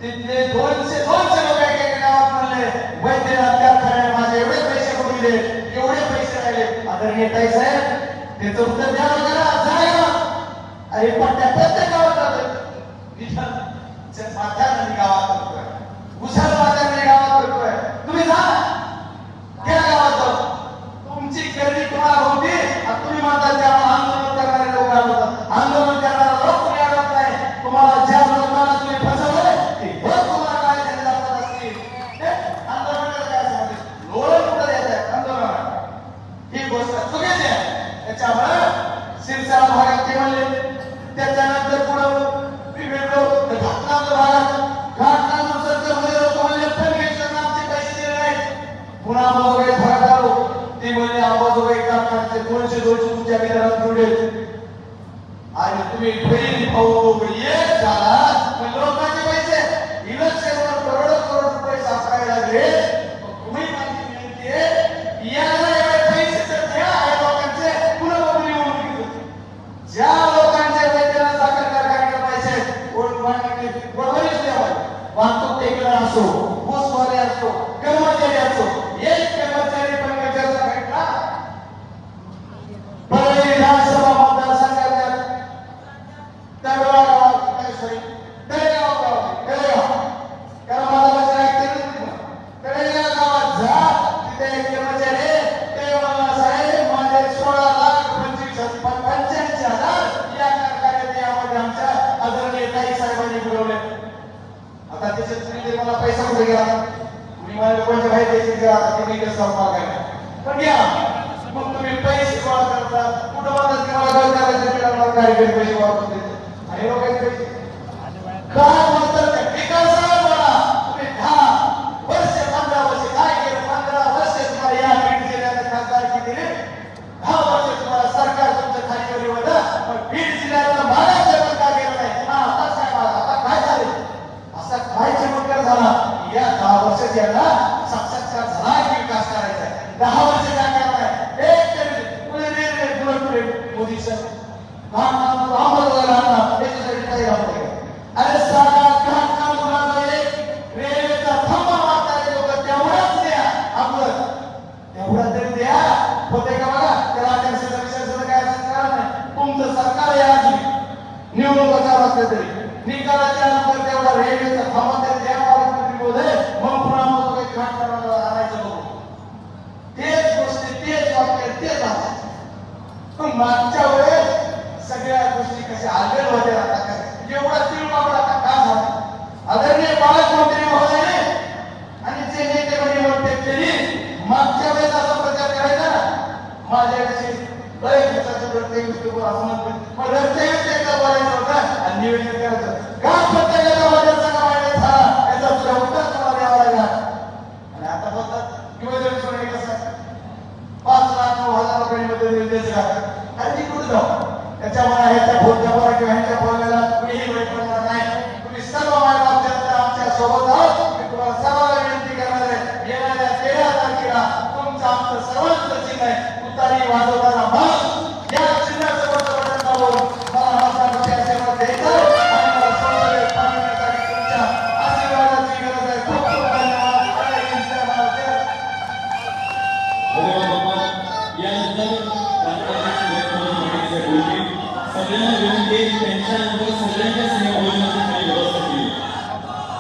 तिथले 200 लोक एका गावात म्हणले वैद्यनाथ कारखान्याने माझे एवढे पैसे करून दिले एवढे पैसे राहिले आदरणीय ताई साहेब त्याचं उत्तर द्यावं करा जागा अरे पट्ट्या प्रत्येक गावात जातोय माथ्याने गावात करतोय उसाल माथ्याने गावात करतोय तुम्ही जा त्या गावात जाऊ तुमची गर्दी तुम्हाला होती आणि तुम्ही म्हणता त्या आंदोलन करणारे लोक आढळतात आंदोलन करणारा लोक तुम्ही आढळत नाही तुम्हाला ज्या लोकांना तुम्ही फसवलंय ते लोक तुम्हाला काय द्यायला जातात असतील आंदोलनाला काय सांगते लोक कुठं द्यायचं आहे आंदोलनाला ही गोष्ट चुकीची आहे त्याच्यामुळे शिरसाळा भागात ते म्हणले त्याच्यानंतर पुढं मी वेगळो घाटनांदूर भागात घाटनांदूर सरकारमध्ये लोक म्हणले फडणवीसांना आमचे पैसे दिले नाहीत पुन्हा अंबाजोगाई भागात आलो ते म्हणले अंबाजोगाई कारखान्याचे 200 तुमच्या विधानात मिळेल आणि तुम्ही बहीण भाऊ एक झाला पण लोकांचे पैसे इलेक्शनवर करोड रुपये सापडायला लागले तुम्ही माझी विनंती आहे याला एवढे पैसे तर द्या या लोकांचे पुन्हा बघून येऊन ज्या लोकांचे वैद्यनाथ साखर कारखान्याचे पैसे बरोबरीच द्यावा वाहतूक टेकला असो ऊसवाले असो कर्मचारी असो एक कर्मचारी पण गरजा भेटला परळी विधानसभा मतदारसंघात तळेगाव कारण मला माझ्या ऐकते तळेगाव गावात जा तिथे एक कर्मचारी ते मला साहेब माझे 16,25,85,000 या कारखान्यात यामध्ये आमच्या आदरणीय ताई साहेबांनी पुरवले आता त्याच्यात तुम्ही मला पैसा कुठे गेला मी मला लोकांच्या बाहेर पैसे गेला ते मी कसं मागायला पण घ्या मग तुम्ही पैसे गोळा करता कुठं म्हणतात की मला घर करायचं मला कार्यक्रम पैसे गोळा करते आणि लोकांचे पैसे काय म्हणतात ते विकासाला बोला तुम्ही 10 वर्ष 15 वर्ष काय केलं 15 वर्ष तुम्हाला या बीड जिल्ह्यात खासदारकी दिली 10 वर्ष तुम्हाला सरकार तुमच्या खालीवर होतं पण बीड जिल्ह्यातला महाराष्ट्र पण काय केलं नाही आता काय आता काय झाले असा काय चमत्कार झाला या 10 वर्षात याला साक्षात्कार झाला की विकास करायचा 10 वर्ष काय करताय एक तरी मोदी सर अरे साधा रेल्वेचा थांबा मारणारे लोक तेवढाच द्या आपलं तेवढा तरी द्या होते का बघा त्याला आचारसंहिता विषय काय असं नाही तुमचं सरकार आहे आज निवडणुका असल्या तरी निकालाच्या नंतर तेवढा रेल्वेचा थांबा तरी द्या पालकमंत्री महोदय मग पुन्हा मग काही खाट करायला आणायचं बघू तेच गोष्टी तेच वाक्य तेच असतात पण मागच्या वेळेस सगळ्या गोष्टी कशा आगळ होत्या आता एवढा तिळमावळा आता का झाला आदरणीय पालकमंत्री महोदय आणि जे नेते मंडळी केली मागच्या वेळेस असा प्रचार करायचा ना माझ्याशी लय खर्चाचं रस्ते असं म्हणतो मग रस्ते बोलायचं होतं आणि निवेदन करायचं का प्रत्येकाचा मतदारसंघ वाढत झाला याचा उत्तर तुम्हाला द्यावा लागला आणि आता बोलतात निवेदन सोडणे कसं 5,09,000 रुपयांनी मतदान द्यायचं का आणि ती कुठे जाऊ त्याच्यामुळे ह्याच्या बोलण्यावर किंवा ह्याच्या बोलण्याला कुणीही वेळ पडणार नाही तुम्ही सर्व मायबाप जनता आमच्या सोबत आहोत मी तुम्हाला सर्वांना विनंती करणार आहे येणाऱ्या 13 तारखेला तुमचं आमचं सर्वांचं चिन्ह आहे तुतारी वाजवताना मग या चिन्हासोबत बटन दाबून मला मतदानाचे आशीर्वाद द्यायचा आणि मला संसदेत पाठवण्यासाठी तुमच्या आशीर्वादाची गरज आहे खूप खूप धन्यवाद सगळ्यांना विनंती त्यांच्यानंतर सगळ्यांच्या स्नेहभोजनाची काही व्यवस्था केली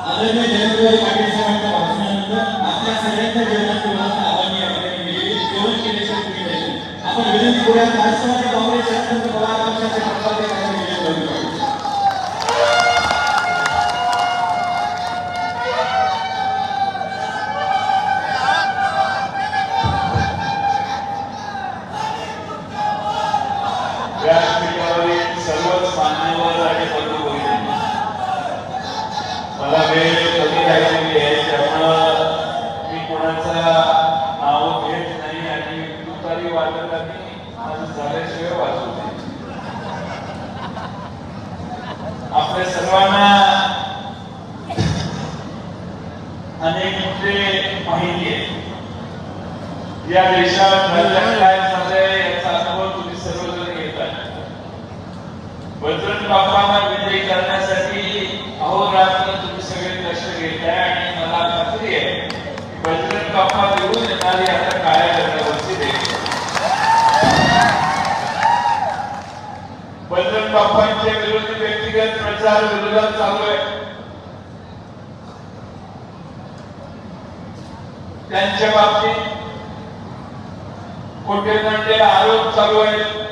आदरणीय जयंतराव पाटील साहेबांच्या भाषणानंतर आपल्या सगळ्यांच्या जेवणाची व्यवस्था आम्ही या ठिकाणी केली जेवण केल्याशिवाय तुम्ही नाही आपण विनंती करूया राष्ट्रवादी काँग्रेस शरदचंद्र पवार पक्षाचे प्रभारी व्यासपीठावरील सर्वच मान्यवर आणि पदवी मला वेळ कमी राहिलेली आहे त्यामुळं मी कोणाचं नाव घेत नाही आणि तुतारी वाजवताना माझं झाल्याशिवाय वाजवते सर्वांना अनेक मुद्दे माहिती आहेत. या देशात घडलं काय झालंय याचा अनुभव तुम्ही सर्वजण घेताय. बजरंग बाप्पांना विजयी करण्यासाठी अहोरात्र तुम्ही सगळे कष्ट घेताय आणि मला खात्री आहे की बजरंग बाप्पा निवडून येणारी आता काळ्या दगडावरची देश. बजरंग बाप्पांच्या विरोधी व्यक्तिगत प्रचार विरोधात चालू आहे. त्यांच्या बाबतीत खोटे नाटे आरोप चालू आहेत.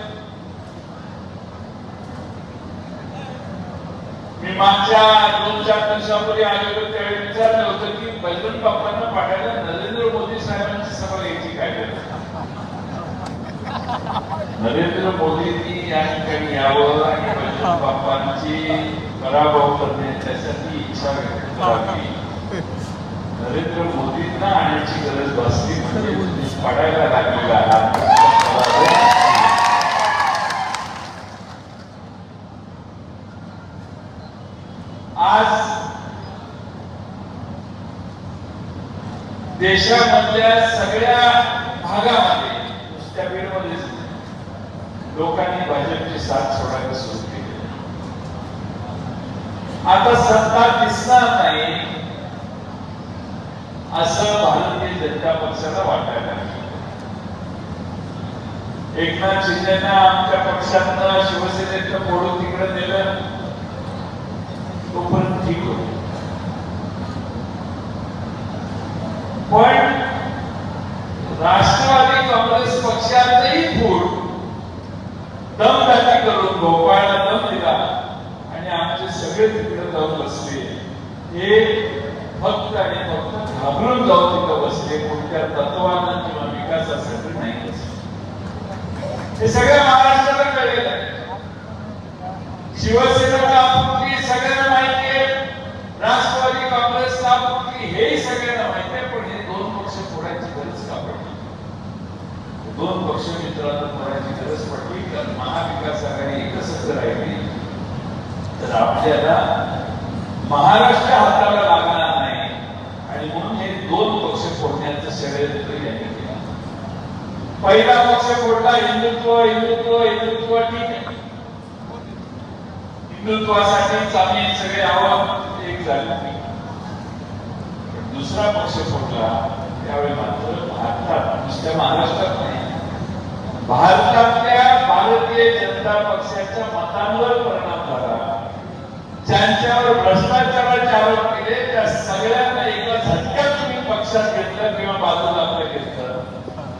मी मागच्या 2-4 दिवसापूर्वी आलेलो त्यावेळी विचारलं होतं की बजरंग बाप्पांना पाठायला नरेंद्र मोदी साहेबांची सभा घ्यायची काय गरज. नरेंद्र मोदींनी या ठिकाणी यावं आणि बजरंग बाप्पांची पराभव करणे त्यासाठी इच्छा व्यक्त करावी. नरेंद्र मोदींना आणण्याची गरज भासली म्हणजे पडायला लागलेला आज देशामधल्या सगळ्या भागामध्ये नुसत्या बीडमध्येच लोकांनी भाजपची साथ सोडायला सुरू केली. आता सत्ता दिसणार नाही असं भारतीय जनता पक्षाला वाटायला लागलं. एकनाथ शिंदेना आमच्या पक्षातनं शिवसेनेतनं फोडून तिकडे नेलं तोपर्यंत ठीक होत. पण राष्ट्रवादी काँग्रेस पक्षातही फूट दमदाटी करून भोपाळला दम दिला आणि आमचे सगळे तिकडे जाऊन बसले. हे फक्त आणि फक्त घाबरून जाऊन तिथं बसले, कोणत्या तत्वानं किंवा विकासासाठी नाही बसले. हे सगळ्या महाराष्ट्राला कळलेलं आहे. शिवसेना का फुटली सगळ्यांना माहिती आहे, राष्ट्रवादी काँग्रेस का फुटली हेही सगळ्यांना माहिती आहे. पण हे 2 पक्ष फोडायची गरज का पडली? 2 पक्ष मित्रांना फोडायची गरज पडली कारण महाविकास आघाडी एकच राहिली तर आपल्याला महाराष्ट्र हाताला लागणार नाही आणि म्हणून हे 2 पक्ष फोडण्याचं षडयंत्र यांनी केलं. पहिला पक्ष फोडला हिंदुत्व हिंदुत्व हिंदुत्व ठीक आहे, हिंदुत्वासाठीच आम्ही सगळे आहोत एक झाले. दुसरा पक्ष फोडला त्यावेळी मात्र भारतात नुसत्या महाराष्ट्रात नाही भारतातल्या भारतीय जनता पक्षाच्या मतांवर परिणाम झाला. ज्यांच्यावर भ्रष्टाचाराचे आरोप केले त्या सगळ्यांना एका झटक्यात तुम्ही पक्षात घेतलं किंवा बाजूला आपलं घेतलं.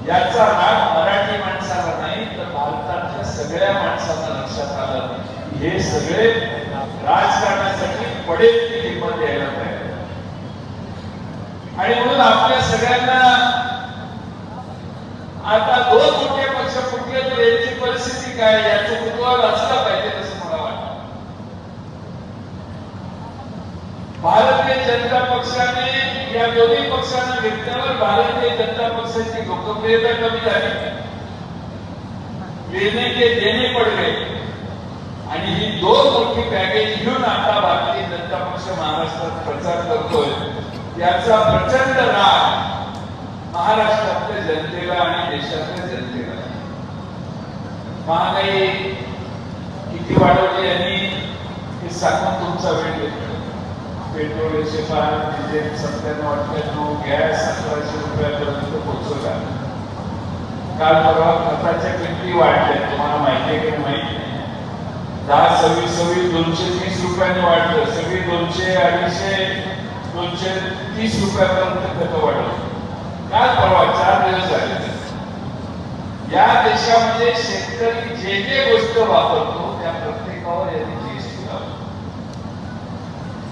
याचा राग मराठी माणसाला नाही तर भारतातल्या सगळ्या माणसांना लक्षात आलं. हे सगळे राजकारणासाठी पडेल ती किंमत द्यायला पाहिजे आणि म्हणून आपल्या सगळ्यांना आता 2 मोठे पक्ष फुटले तर यांची परिस्थिती काय याचं कुतूहल असलं पाहिजे असं मला वाटतं. भारतीय जनता पक्षाने या दोन्ही पक्षांना घेतल्यावर भारतीय जनता पक्षाची लोकप्रियता कमी झाली, लेने के देने पड गए आणि ही 2 मोठी पॅकेज घेऊन आता भारतीय जनता पक्ष महाराष्ट्रात प्रचार करतोय. याचा प्रचंड राग महाराष्ट्रातल्या जनतेला आणि देशातल्या जनतेला. महागाई किती वाढवली यांनी हे सांगून तुमचा वेळ घेतला. पेट्रोल 105, डिझेल 97-98, गॅस 1700 रुपयापर्यंत पोहोचवला. काल परवा खताच्या किमती वाढल्या, तुम्हाला माहिती आहे की माहिती नाही. 10-26 230 रुपयांनी वाढलं, सगळी 200, 250, 230 रुपयापर्यंत खत वाढवलं. काल परवा 4 दिवस झाले. या देशामध्ये शेतकरी जे जे गोष्ट वापरतो त्या प्रत्येकावर यांनी जीएसटी लावला.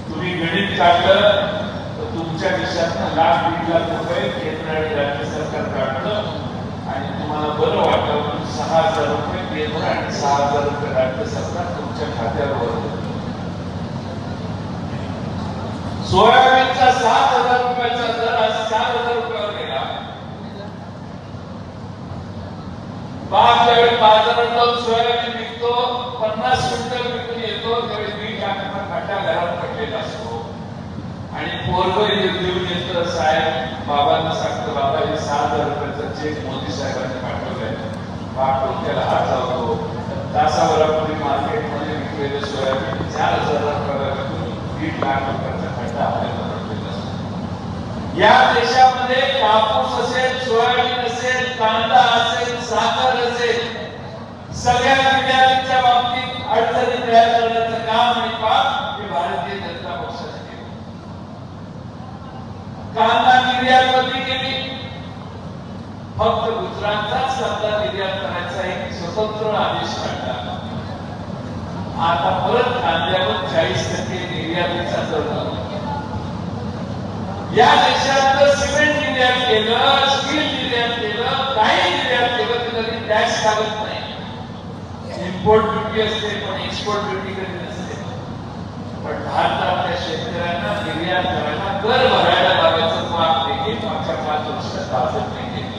तुम्ही गणित काढलं तर तुमच्या देशातनं 1,00,000-1.5 लाख रुपये केंद्र आणि राज्य सरकार काढलं आणि तुम्हाला बरं वाटलं 6,000 रुपये केंद्र आणि 6,000 रुपये राज्य सरकार तुमच्या खात्यावर. सोयाबीनचा 7,000 रुपयाचा दर आज 4,000 रुपयावर गेला. बाप ज्यावेळी बाजारात जाऊन सोयाबीन विकतो 50 क्विंटल विकून येतो त्यावेळी 1.5 लाखाचा घाटा पोरगं देऊन येतं साहेब बाबांना सांगतो बाबा हे 6,000 रुपयाचा चेक मोदी साहेबांनी पाठवलाय. बाप डोक्याला हात लावतो. तासाभरापूर्वी मार्केटमध्ये विकलेलं सोयाबीन 4,000 रुपयातून 1.5 लाख रुपयाचा खड्डा आपल्याला पडलेला असतो. या देशामध्ये कापूस असेल, सोयाबीन असेल, कांदा असेल, साखर असेल, सगळ्या निर्यातीच्या बाबतीत अडचणी तयार करण्याचं काम आणि पाप हे भारतीय जनता पक्षाने केलं. कांदा निर्यात बंदी केली. फक्त गुजरातचाच कांदा निर्यात करायचा एक स्वतंत्र आदेश काढला. आता परत कांद्यावर 40% निर्यातीचा दर झाला. या देशात सिमेंट निर्यात केलं, स्टील निर्यात केलं, काही निर्यात केलं तरी टॅक्स लागत नाही. इम्पोर्ट ड्युटी असते पण एक्सपोर्ट ड्युटी कधी नसते. पण भारतातल्या शेतकऱ्यांना निर्यात करायला कर भरायला लागायचं माफ देखील मागच्या 5 वर्षात भाजप नाही केली.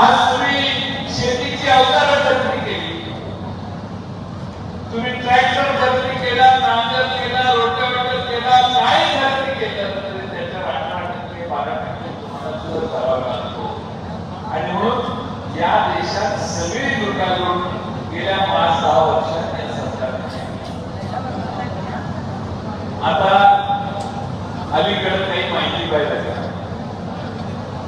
आज तुम्ही शेतीची अवजारं खरेदी केली, तुम्ही ट्रॅक्टर खरेदी केला, नांगर केला, रोटावेटर केला, काही खरेदी केलं तरी त्याच्यावर 18% 12% तुम्हाला कर भरावा लागतो. आणि म्हणून या देशात सगळी लुटालूट गेल्या 5-6 वर्षात या सरकारने. आता अलीकडे काही माहिती पाहिजे.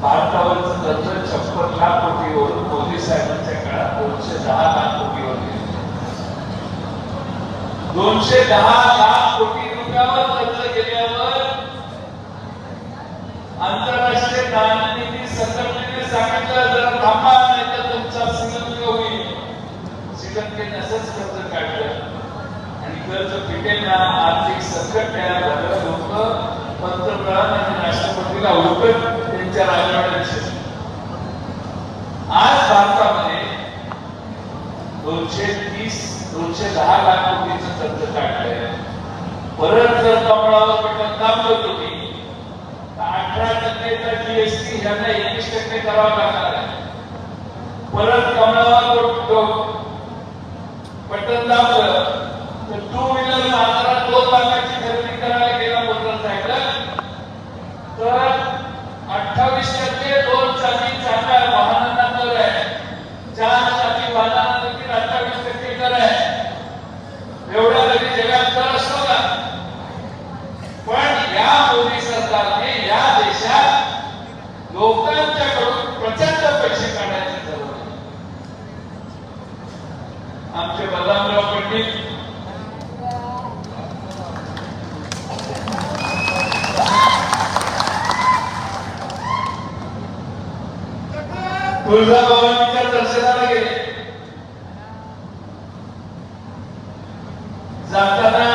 भारतावरचं कर्ज 56 लाख कोटीवरून मोदी साहेबांच्या काळात 210 लाख कोटीवर गेले. 210 लाख कोटी रुपयावर कर्ज गेल्यावर आंतरराष्ट्रीय नाणेनिधी संघटनेने सांगितलं जरा थांबा नाही तर तुमचा श्रीलंका होईल. श्रीलंकेने असंच कर्ज काढलं आणि कर्ज फिटेल ना, आर्थिक संकट तयार झालं. लोक पंतप्रधान आणि राष्ट्रपतीला उलटत त्यांच्या राजवाड्याचे. आज भारतामध्ये 210 लाख कोटीचं कर्ज काढलंय. परत जर कमळावर बटन दाबलं तुम्ही तर 18%चा जीएसटी ह्यांना 21% करावा लागणार आहे. परत कमळावर बटन दाबलं तर 2 व्हीलर बाजारात 2 लाखाची खरेदी करायला गेला मोटरसायकल तर 28% 2 चाकी वाहनांना कर आहे. 4 चाकी वाहनांना देखील 28% कर आहे. एवढ्या तरी जगात कर असतो का? पण या मोदी सरकारने या देशात लोकांच्याकडून प्रचंड पैसे काढायचे ठरवले. आमचे बदामराव पंडित तुळजाभवानीच्या दर्शनाला गेले. जाताना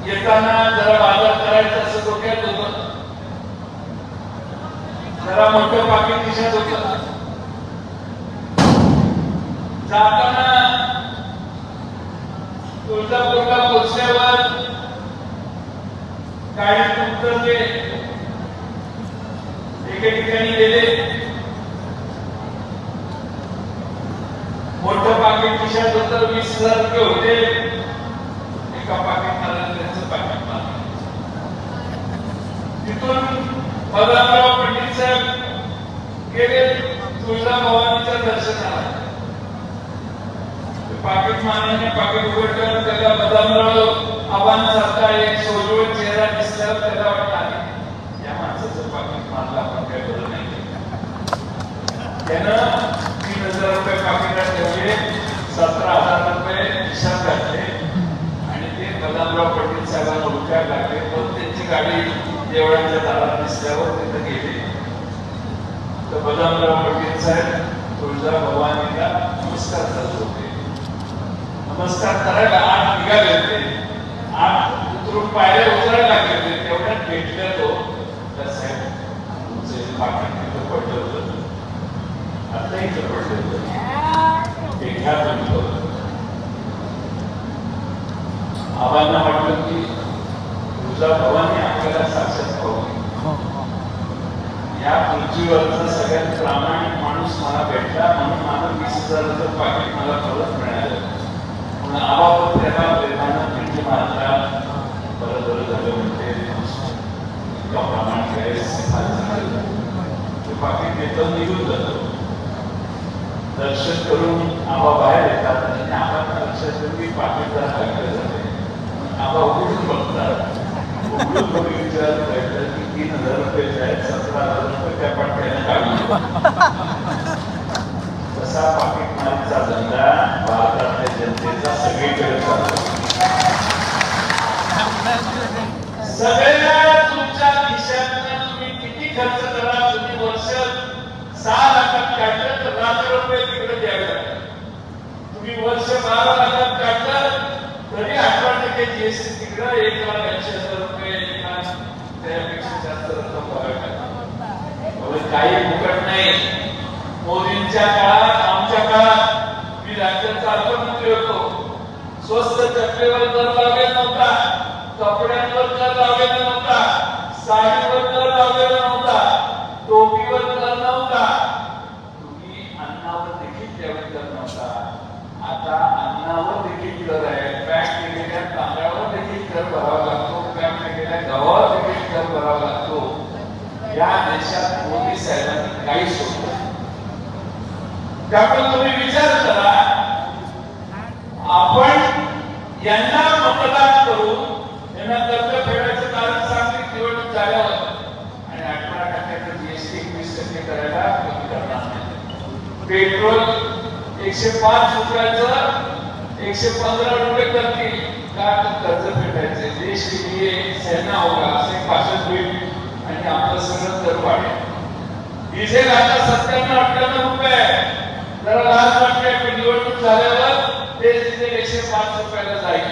येताना जरा बाजार करायचं असं डोक्यात होतं. जरा मोठं पाकिट खिशात होतं. जाताना तुळजापूरला पोचल्यावर गाडीत उतरले. एके ठिकाणी गेले. मोठं पाकिट खिशात होतं. 20,000 रुपये होते. एका पाकिट मारलं त्यांचं पाकिट मारलं. तिथून बदामराव पंडित साहेब गेले तुळजाभवानीच्या दर्शनाला. पाकिट मारल्याने पाकिट उघडल्यावर त्याला बदामराव आव्हानासारखा एक सोजवळ चेहरा दिसल्यावर त्याला वाटलं या माणसाचं पाकिट मारलं आपण काय बरं नाही. त्यानं 3,000 रुपये पाकिटात ठेवले. 17,000 रुपये खिशात घातले आणि ते बदामराव पंडित साहेबांना उलटायला लागले. पण त्यांची गाडी देवळाच्या दारात दिसल्यावर तिथे गेले. तर बदामराव पंडित साहेब तुळजाभवानीला नमस्कार करत होते. नमस्कार करायला आत निघाले होते. आत उतरून पायऱ्या उतरायला लागले होते. तेवढ्यात भेटले तो तर साहेब तुमचं पाकिट तिथं पडलं होतं. आता इथं पडलं होतं. ते घ्या तुम्ही. आव्हाना वाटलं की तुळजाभवानी आपल्याला साक्षात पाहू. या पृथ्वीवरचा सगळ्यात प्रामाणिक माणूस मला भेटला म्हणून मला 20,000 पाकिट मला परत मिळालं. पण आवाज त्याला प्रेमानं पिंडी मारतात. बरं बरं झालं म्हणते इतका प्रामाणिक आहे, ते पाकिट घेतं निघून जातं. दर्शन करून आबा बाहेर येतात आणि आबांना लक्षात येतं की पाकिट जरा हलकं झाले. आबा उघडून बघतात. उघडून बघितल्यावर कळतं की 3,000 रुपये आहेत, 17,000 रुपये त्या पाट्याने काढले. तसा पाकिट मारीचा धंदा भारतातल्या जनतेचा सगळीकडे चालतो. सगळ्या तुमच्या खिशातनं तुम्ही किती खर्च करा, तुम्ही वर्ष 6 लाखात काढलं तर लाख रुपये तिकडे द्यावे लागतात. तुम्ही वर्ष 12 लाखात काढलं तरी 18% जीएसटी तिकडं 1,80,000 रुपये त्यापेक्षा जास्त रक्कम भरावी लागते. काही फुकट नाही. मोदींच्या काळात, आमच्या काळात मी राज्याचा अर्थमंत्री होतो. स्वस्त चपलेवर दर लावलेला नव्हता, कपड्यांवर दर लावलेला नव्हता, साडीवर दर लावलेला नव्हता, टोपीवर दर नव्हता, तुम्ही अन्नावर देखील त्यावेळी दर नव्हता. आता अन्नावर देखील दर आहे. पॅक केलेल्या तांदळावर देखील कर भरावा लागतो, पॅक केलेल्या गव्हावर देखील कर भरावा लागतो. या देशात मोदी साहेबांनी काही सोडलं. त्यामुळे तुम्ही विचार करा, आपण यांना मतदान करून यांना कर्ज फेडायचं कारण सांगली निवडणूक झाल्यावर आणि 18% जीएसटी 21% करायला कमी करणार नाही. पेट्रोल 105 रुपयाचं 115 रुपये करतील का कर्ज फेडायचे. देश के लिए सेना होगा असे भाषण होईल आणि आपलं सगळं दर वाढेल. डिझेल आता 97-98 रुपये. जरा लाज वाटते की निवडणूक झाल्यावर ते डिझेल 105 रुपयाला जाईल.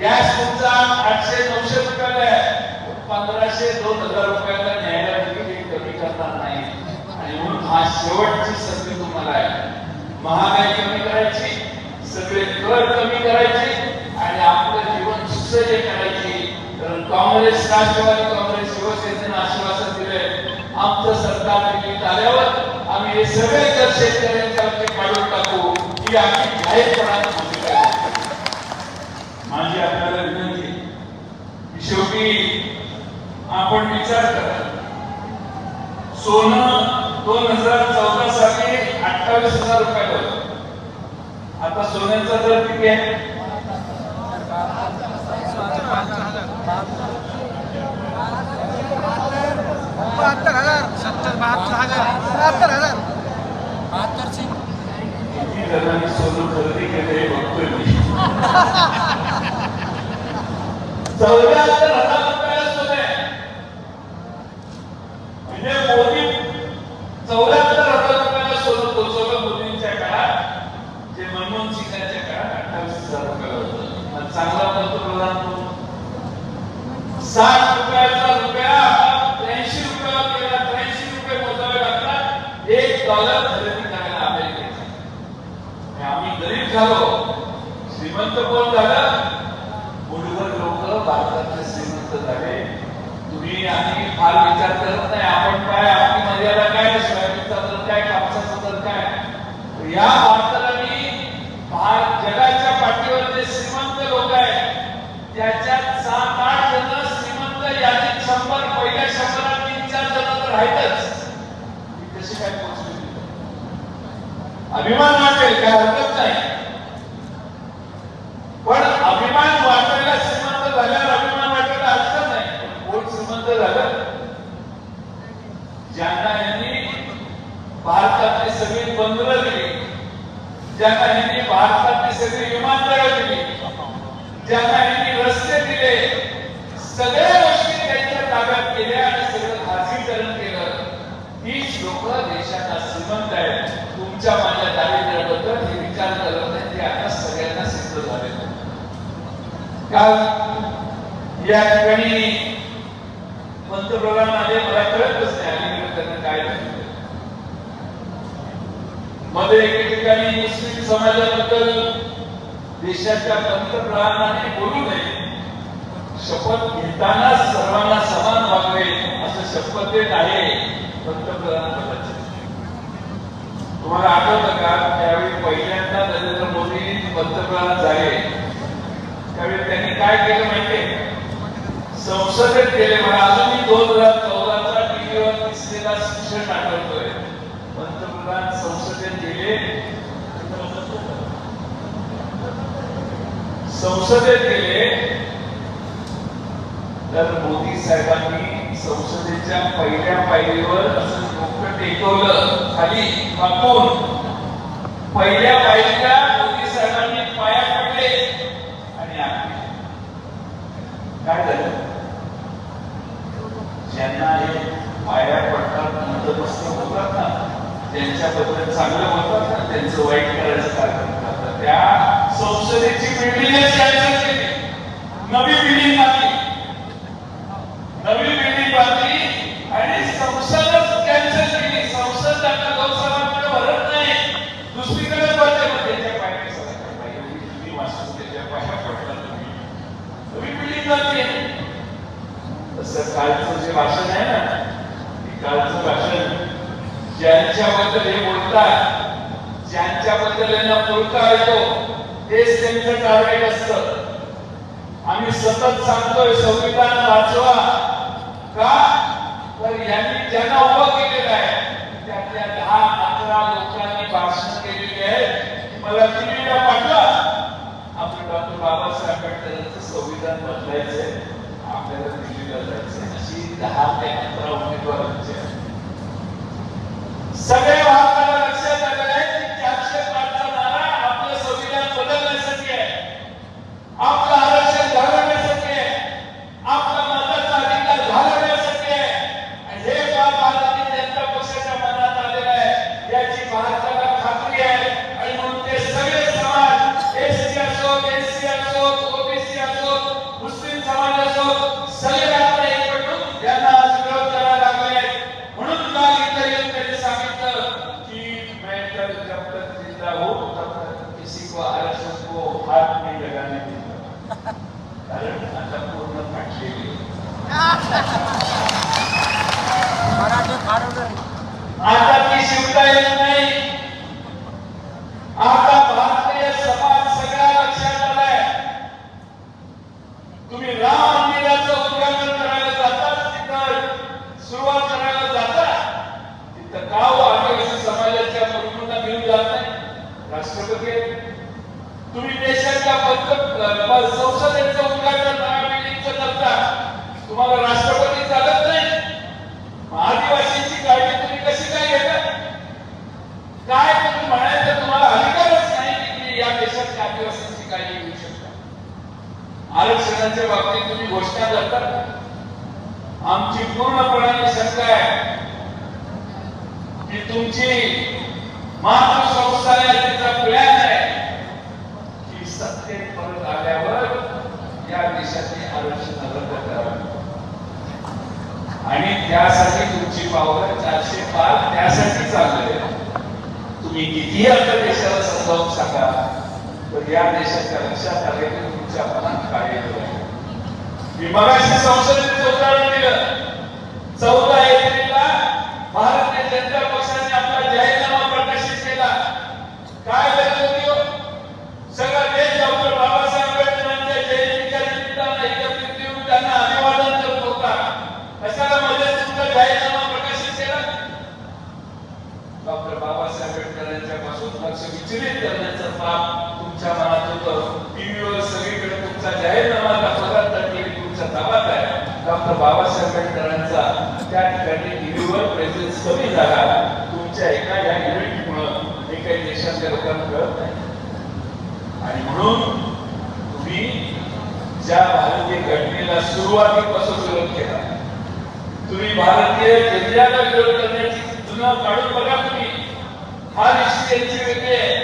गॅस तुमचा 800-900 रुपयाला आहे, 1,500-2,000 रुपयाला न्यायला देखील कमी करणार नाही. आणि म्हणून हा शेवटची संधी तुम्हाला आहे. महागाई कमी करायची, सगळे कर कमी करायचे आणि आपलं जीवन सुसह्य करायची. तर काँग्रेस, राष्ट्रवादी काँग्रेस, शिवसेनेनं आश्वासन दिले, आमचं सरकार निवडून आल्यावर आम्ही हे सगळे कर शेतकऱ्यांच्यावरती काढून टाकू ही आम्ही जाहीरपणाने भूमिका घेतली. माझी आपल्याला विनंती, शेवटी आपण विचार करा. सोनं 2014 साली 28,000 रुपयाला होतं. आता सोन्याचा दर किती आहे? 72,000. किती जणांनी सोनं खरेदी केले हे बघतोय मी. 74,000 रुपयाला सोनं आहे. म्हणजे मोदी 74,000 रुपयाला सोनं पोहोचवलं मोदींच्या काळात. जे मनमोहन सिंगांच्या काळात 28,000 रुपयाला होतं. आणि चांगला पंतप्रधान 60 रुपयाचा रुपया आता 83 रुपयावर गेला. 83 रुपये मोजावे लागतात $1 खरेदी करायला अमेरिकेचा. आम्ही गरीब झालो, श्रीमंत कोण झालं? मुठभर लोक भारतातले श्रीमंत झाले. तुम्ही आणि फार विचार करत नाही. आपण काय, आपली मर्यादा काय, सोयाबीनचा दर काय, कापसाचा दर काय. या भारताला मी जगाच्या पाठीवर जे श्रीमंत लोक आहेत त्याच्यात 7-8 जण श्रीमंत यादीत 100, पहिल्या 100 3-4 जण तर आहेतच. कशी काय पोहोचली? अभिमान वाटेल, काय हरकत नाही. पण अभिमान वाटायला, श्रीमंत झाल्यावर अभिमान वाटायला हरकत नाही. कोण श्रीमंत झालं? ज्यांना यांनी भारतातली सगळी बंदरं दिली, ज्यांना यांनी भारतातली सगळी विमानतळं दिली, ज्यांना यांनी रस्ते दिले, सगळ्या गोष्टी त्यांच्या ताब्यात केल्या आणि सगळं खाजगीकरण केलं. हीच लोक देशाला श्रीमंत आहेत. तुमच्या माझ्या दारिद्र्याबद्दल हे विचार करत नाही. ते आता सगळ्यांना सिद्ध झाले. काल या ठिकाणी पंतप्रधान आले, मला कळतच नाही अलीकडे त्यांना काय झालं. मध्ये एके ठिकाणी मुस्लिम समाजाबद्दल देशाच्या पंतप्रधानांनी बोलू नये, शपथ घेताना सर्वांना समान वागवे असं शपथ देत आहे पंतप्रधानांबद्दलचे. तुम्हाला आठवतं का त्यावेळी पहिल्यांदा नरेंद्र मोदी पंतप्रधान झाले त्यावेळी त्यांनी काय केलं माहितीये, संसदेत गेले. मला अजूनही 2014चा टीव्हीवर दिसलेला शिक्षण आठवतोय. पंतप्रधान संसदेत गेले, तर मोदी साहेबांनी संसदेच्या पहिल्या पायरीवर असं डोकं टेकवलं, खाली वाकून पहिल्या पायरीला मोदी साहेबांनी पाया पडले आणि आले. काय झालं, ज्यांना हे पाया पडतात नतमस्तक होतात ना, त्यांच्याबद्दल चांगलं बोलतात ना, त्यांचं वाईट करायचं कार्य करतात. त्या संसदेची बिल्डिंगच कॅन्सल केली, नवी बिल्डिंग बांधली आणि संसदच कॅन्सल केली. संसद आता लोकसभाकडे भरत नाही, दुसरीकडे भरते. मग त्याच्या पाया त्याच्या पाया पडतात, नवी बिल्डिंग बांधली. तसं कालचं जे भाषण आहे ना, कालचं भाषण ज्यांच्याबद्दल हे बोलतात, ज्यांच्याबद्दल यांना पुरका येतो, तेच त्यांचं टार्गेट असतं. आम्ही सतत सांगतोय संविधान वाचवा. का तर यांनी ज्यांना उभं केलेलं आहे त्यातल्या 10-11 लोकांनी भाषण केलेली आहे. मला टीव्हीला पाठवा, आपलं डॉक्टर बाबासाहेब आंबेडकरांचं संविधान बदलायचंय, आपल्याला दिल्लीला जायचंय. अशी 10 ते 11 उमेदवारांची सगळ्या भारताला लक्षात आलेलं आहे की 405चा नारा आपलं संविधान बदलण्यासाठी आहे, आपलं आरक्षण घालवण्यासाठी आहे, आपला मताचा अधिकार घालवण्यासाठी आहे. आणि हे भारतीय जनता पक्षाच्या मनात आलेलं आहे, याची भारताला खात्री आहे. आणि म्हणून ते सगळे समाज, एसटी असोत, एससी असोत, ओबीसी असोत, मुस्लिम समाज असोत, सगळे आपण एकवटून यांना आज विरोध करायला लागले. म्हणून काल इथं येऊन त्यांनी सांगितलं की मैं तर जब तक जिंदा हूं तब तक किसी को आरक्षण को हाथ नहीं लगाने दूंगा. कारण आता पूर्ण फाटलेली, आता ती शिवता येत नाही. आता भारतीय समाज सगळा लक्षात आलाय. तुम्ही राम मंदिराचं उद्घाटन करायला जाता, तिथं सुरुवात करायला जाता, तिथं का आदिवासी समाजाच्या प्रमुखांना घेऊन जात नाही, राष्ट्रपती. तुम्ही देशाच्या संसदेचं उद्घाटन करता, तुम्हाला राष्ट्रपती चालत नाही. आदिवासींची काळजी तुम्ही कशी काय घेता? काय तुम्ही म्हणायचं तुम्हाला अधिकारच नाही की या देशात आदिवासींची काळजी घेऊ शकता. आरक्षणाच्या बाबतीत तुम्ही घोषणा करता. आमची पूर्णपणे शंका आहे की तुमची मातृसंस्था आहे, तिचा प्लॅन आहे की सत्तेत परत आल्यावर या देशातली आरक्षण रद्द करावी. आणि त्यासाठी तुमची पावलं 405 त्यासाठी चालले. तुम्ही कितीही आपल्या देशाला समजावून सांगा, तर या देशाच्या लक्षात आले की तुमच्या मनात काय येतं. मी मगाशी संसदेचं उदाहरण दिलं. 14 एप्रिलला भारतीय जनता पक्षाने आपला जाहीरनामा प्रकाशित केला. काय होती, सगळा देश डॉक्टर बाबासाहेब आंबेडकरांच्या जयंतीच्या निमित्तानं एकत्रित येऊन त्यांना अभिवादन करत होता. कशाला मध्ये तुमचा जाहीरनामा प्रकाशित केला? डॉक्टर बाबासाहेब आंबेडकरांच्या पासून लक्ष विचलित करण्याचं पाप तुमच्या मनात होतं. टीव्हीवर सगळीकडे तुमचा जाहीरनामा दाखवला, तर तुमच्या ताब्यात आहे. डॉक्टर बाबासाहेब आंबेडकरांचा त्या ठिकाणी टीव्हीवर प्रेझेन्स कमी झाला. तुमच्या एका या इव्हेंटमुळं हे काही देशातल्या लोकांना कळत नाही. आणि म्हणून तुम्ही ज्या भारतीय घटनेला सुरुवातीपासून विरोध केला, तुम्ही भारतीय जनतेला विरोध करण्याची जुनं काढून बघा. तुम्ही हा निश्चित यांची वेगळी आहे.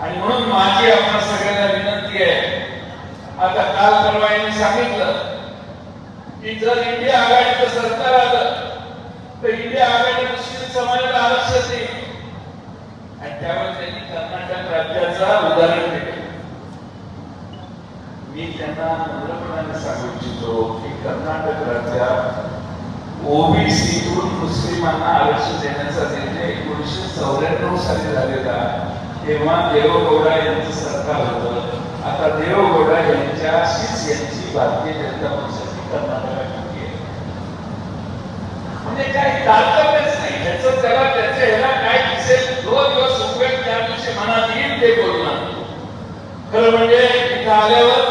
आणि म्हणून माझी आपल्या सगळ्यांना विनंती आहे, आता काल परवा यांनी सांगितलं की जर इंडिया आघाडीचं सरकार आलं तर इंडिया आघाडी मुस्लिम समाजाला आरक्षण देईल. आणि त्यावेळी त्यांनी कर्नाटक राज्याचा उदाहरण दिले. मी त्यांना नम्रपणाने सांगू इच्छितो की कर्नाटक राज्यात ओबीसीतून मुस्लिमांना आरक्षण देण्याचा निर्णय 1994 साली झालेला तेव्हा देवेगौडा यांचं सरकार होतं. आता देवेगौडा यांच्याशीच यांची भारतीय जनता पक्षाची कर्नाटकात युती आहे. म्हणजे काही तारतम्यच नाही. ह्याचं त्याला त्याच्या ह्याला काय दिसेल, 2 दिवस उभे त्या दिवशी मनात येईल ते बोलणार. खरं म्हणजे इथं आल्यावर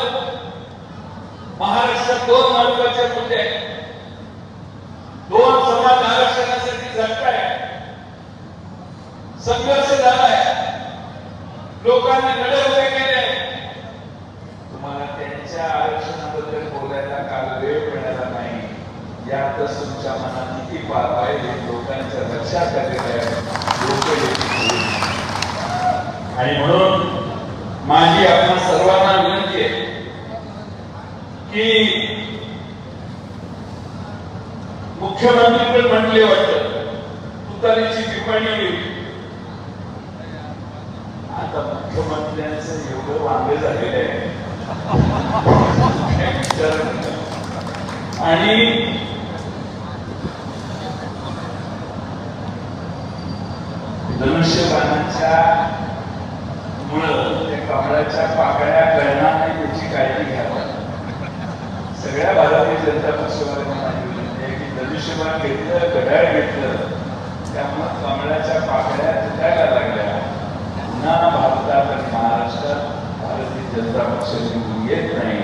महाराष्ट्रात 2 महत्वाचे मुद्दे आहेत. 2 समाज आरक्षणासाठी झटकाय, संघर्ष झालाय, लोकांनी लढे उभे केले. तुम्हाला त्यांच्या आरक्षणाबद्दल बोलायला काल वेळ मिळाला नाही. यातच तुमच्या मनात किती पाप आहे हे लोकांच्या लक्षात आलेलं आहे. आणि म्हणून माझी आपण सर्वांना विनंती आहे की मुख्यमंत्री पण म्हणले वाटतं तुतारीची टिप्पणी होईल. आता मुख्यमंत्र्यांचं एवढं वांगे झालेलं आहे आणि धनुष्यबाणाच्या मुळे त्या कमळाच्या पाकळ्या गळणार नाही त्याची काळजी घ्यावी. सगळ्या भारतीय जनता पक्षाला की धनुष्यबाण घेतलं, घड्याळ घेतलं, त्यामुळे कमळाच्या पाकळ्या तुटायला लागल्या. पुन्हा भारतात आणि महाराष्ट्रात भारतीय जनता पक्ष निवडून येत नाही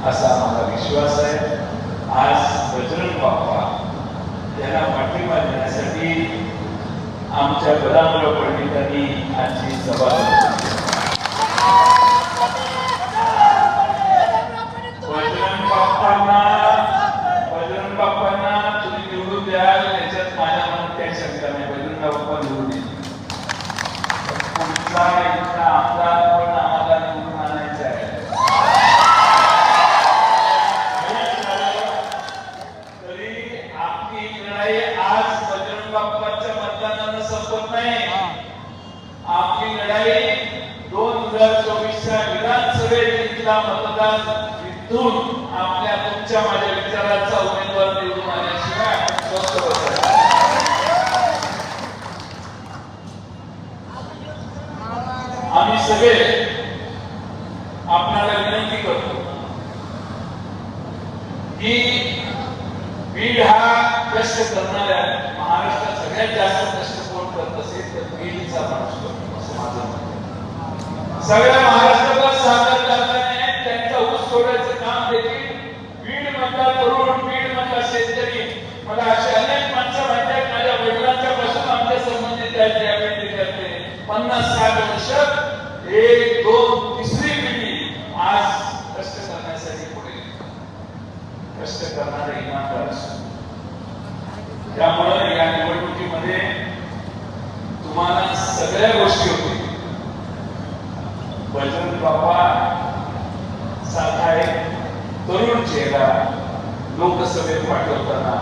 असा माझा विश्वास आहे. आज बजरंग बाप्पा यांना पाठिंबा देण्यासाठी आमच्या बदामराव पंडितांनी आजची सभा बजरंग बाप्पांना तुम्ही निवडून द्याल याच्यात माझ्या मनात काही शंका नाही. बजरंग बाप्पा निवडून येईल. पुढचा इथला आमदार पण आम्हाला निवडून आणायचा आहे. तरी आपली लढाई आज बजरंग बाप्पाच्या मतदानानं संपत नाही. आपली लढाई 2024च्या विधानसभेतला मतदान जिंकून आपल्या तुमच्या माझ्या विचाराचा उमेदवार निवडून आल्याशिवाय स्वस्त बसायचं. आम्ही सगळे आपल्याला विनंती करतो की बीड हा कष्ट करणाऱ्या महाराष्ट्रात सगळ्यात जास्त कष्ट कोण करत असेल तर बीडचा माणूस करतो असं माझं मत आहे. सगळ्या महाराष्ट्राला सादर करताना त्यांचा ऊस सोडायचं काम देखील बीड मधला तरुण, बीड मधला शेतकरी, मला असे अनेक माणसं म्हणतात माझ्या वडिलांच्या पासून आमच्या संबंधित आहेत. या पिढी करते 50-60 वर्ष 1, 2, तिसरी पिढी आज कष्ट करण्यासाठी पुढे कष्ट करणारे इमानदार असतो. त्यामुळे या निवडणुकीमध्ये तुम्हाला सगळ्या गोष्टी होतील. बजरंग बाप्पा सारखा एक तरुण चेहरा लोकसभेत पाठवताना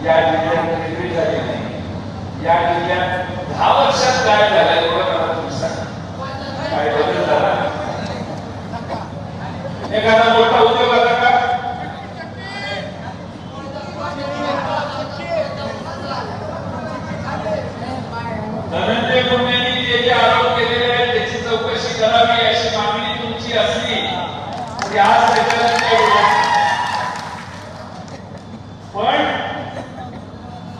या जिल्ह्यात रेल्वे झाली नाही. या जिल्ह्यात 10 वर्षात काय झालं एवढं मला तुम्ही सांगा. काय बदल झाला? एखादा मोठा उद्योग आला का? धनंजय मुंडेंनी जे आरोप केलेले आहेत त्याची चौकशी करावी अशी मागणी तुमची असली तरी आज पण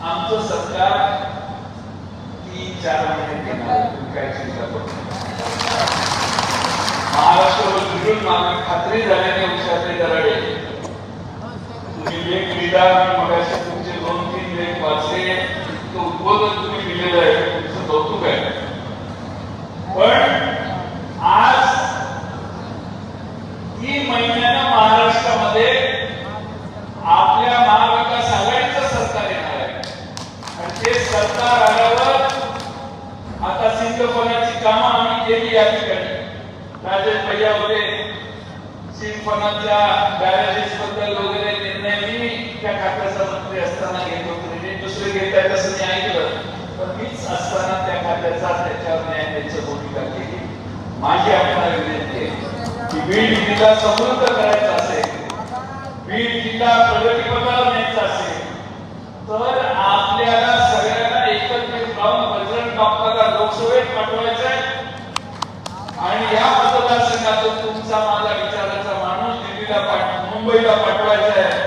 आमचं सरकार 3-4 महिने घेणार. तुम्ही काय चिंता करू नका. महाराष्ट्रावर फिरून मला खात्री झाल्याने विषयाचे दराडे तुम्ही लेख लिहिला. मगाशी तुमचे 2-3 लेख वाचले. तो उद्बोधन तुम्ही लिहिलेलं आहे, तुमचं कौतुक आहे. पण आज 3 महिन्यानं महाराष्ट्रामध्ये आपल्या महाविकास आघाडीचं सरकार येणार आहे. आणि ते सरकार आल्यावर आता सिंधफणाची कामं आम्ही केली. या ठिकाणी राजेश भैया होते. सिंधफणाच्या बॅरेजेस बद्दल वगैरे निर्णय मी त्या खात्याचा मंत्री असताना घेत होतो. दुसरे घेत आहेत असं मी ऐकलं, पण मीच असताना त्या खात्याचा त्याच्यावर न्याय द्यायची भूमिका केली. माझी आपल्याला विनंती आहे की बीड जिल्हा समृद्ध करायचा असेल, बीड जिल्हा प्रगतीपथावर न्यायचा असेल तर आपल्याला सगळ्यांना एकत्रित राहून बजरंग बाप्पाला लोकसभेत पाठवायचं आहे. मुंबईला पाठवायचं आहे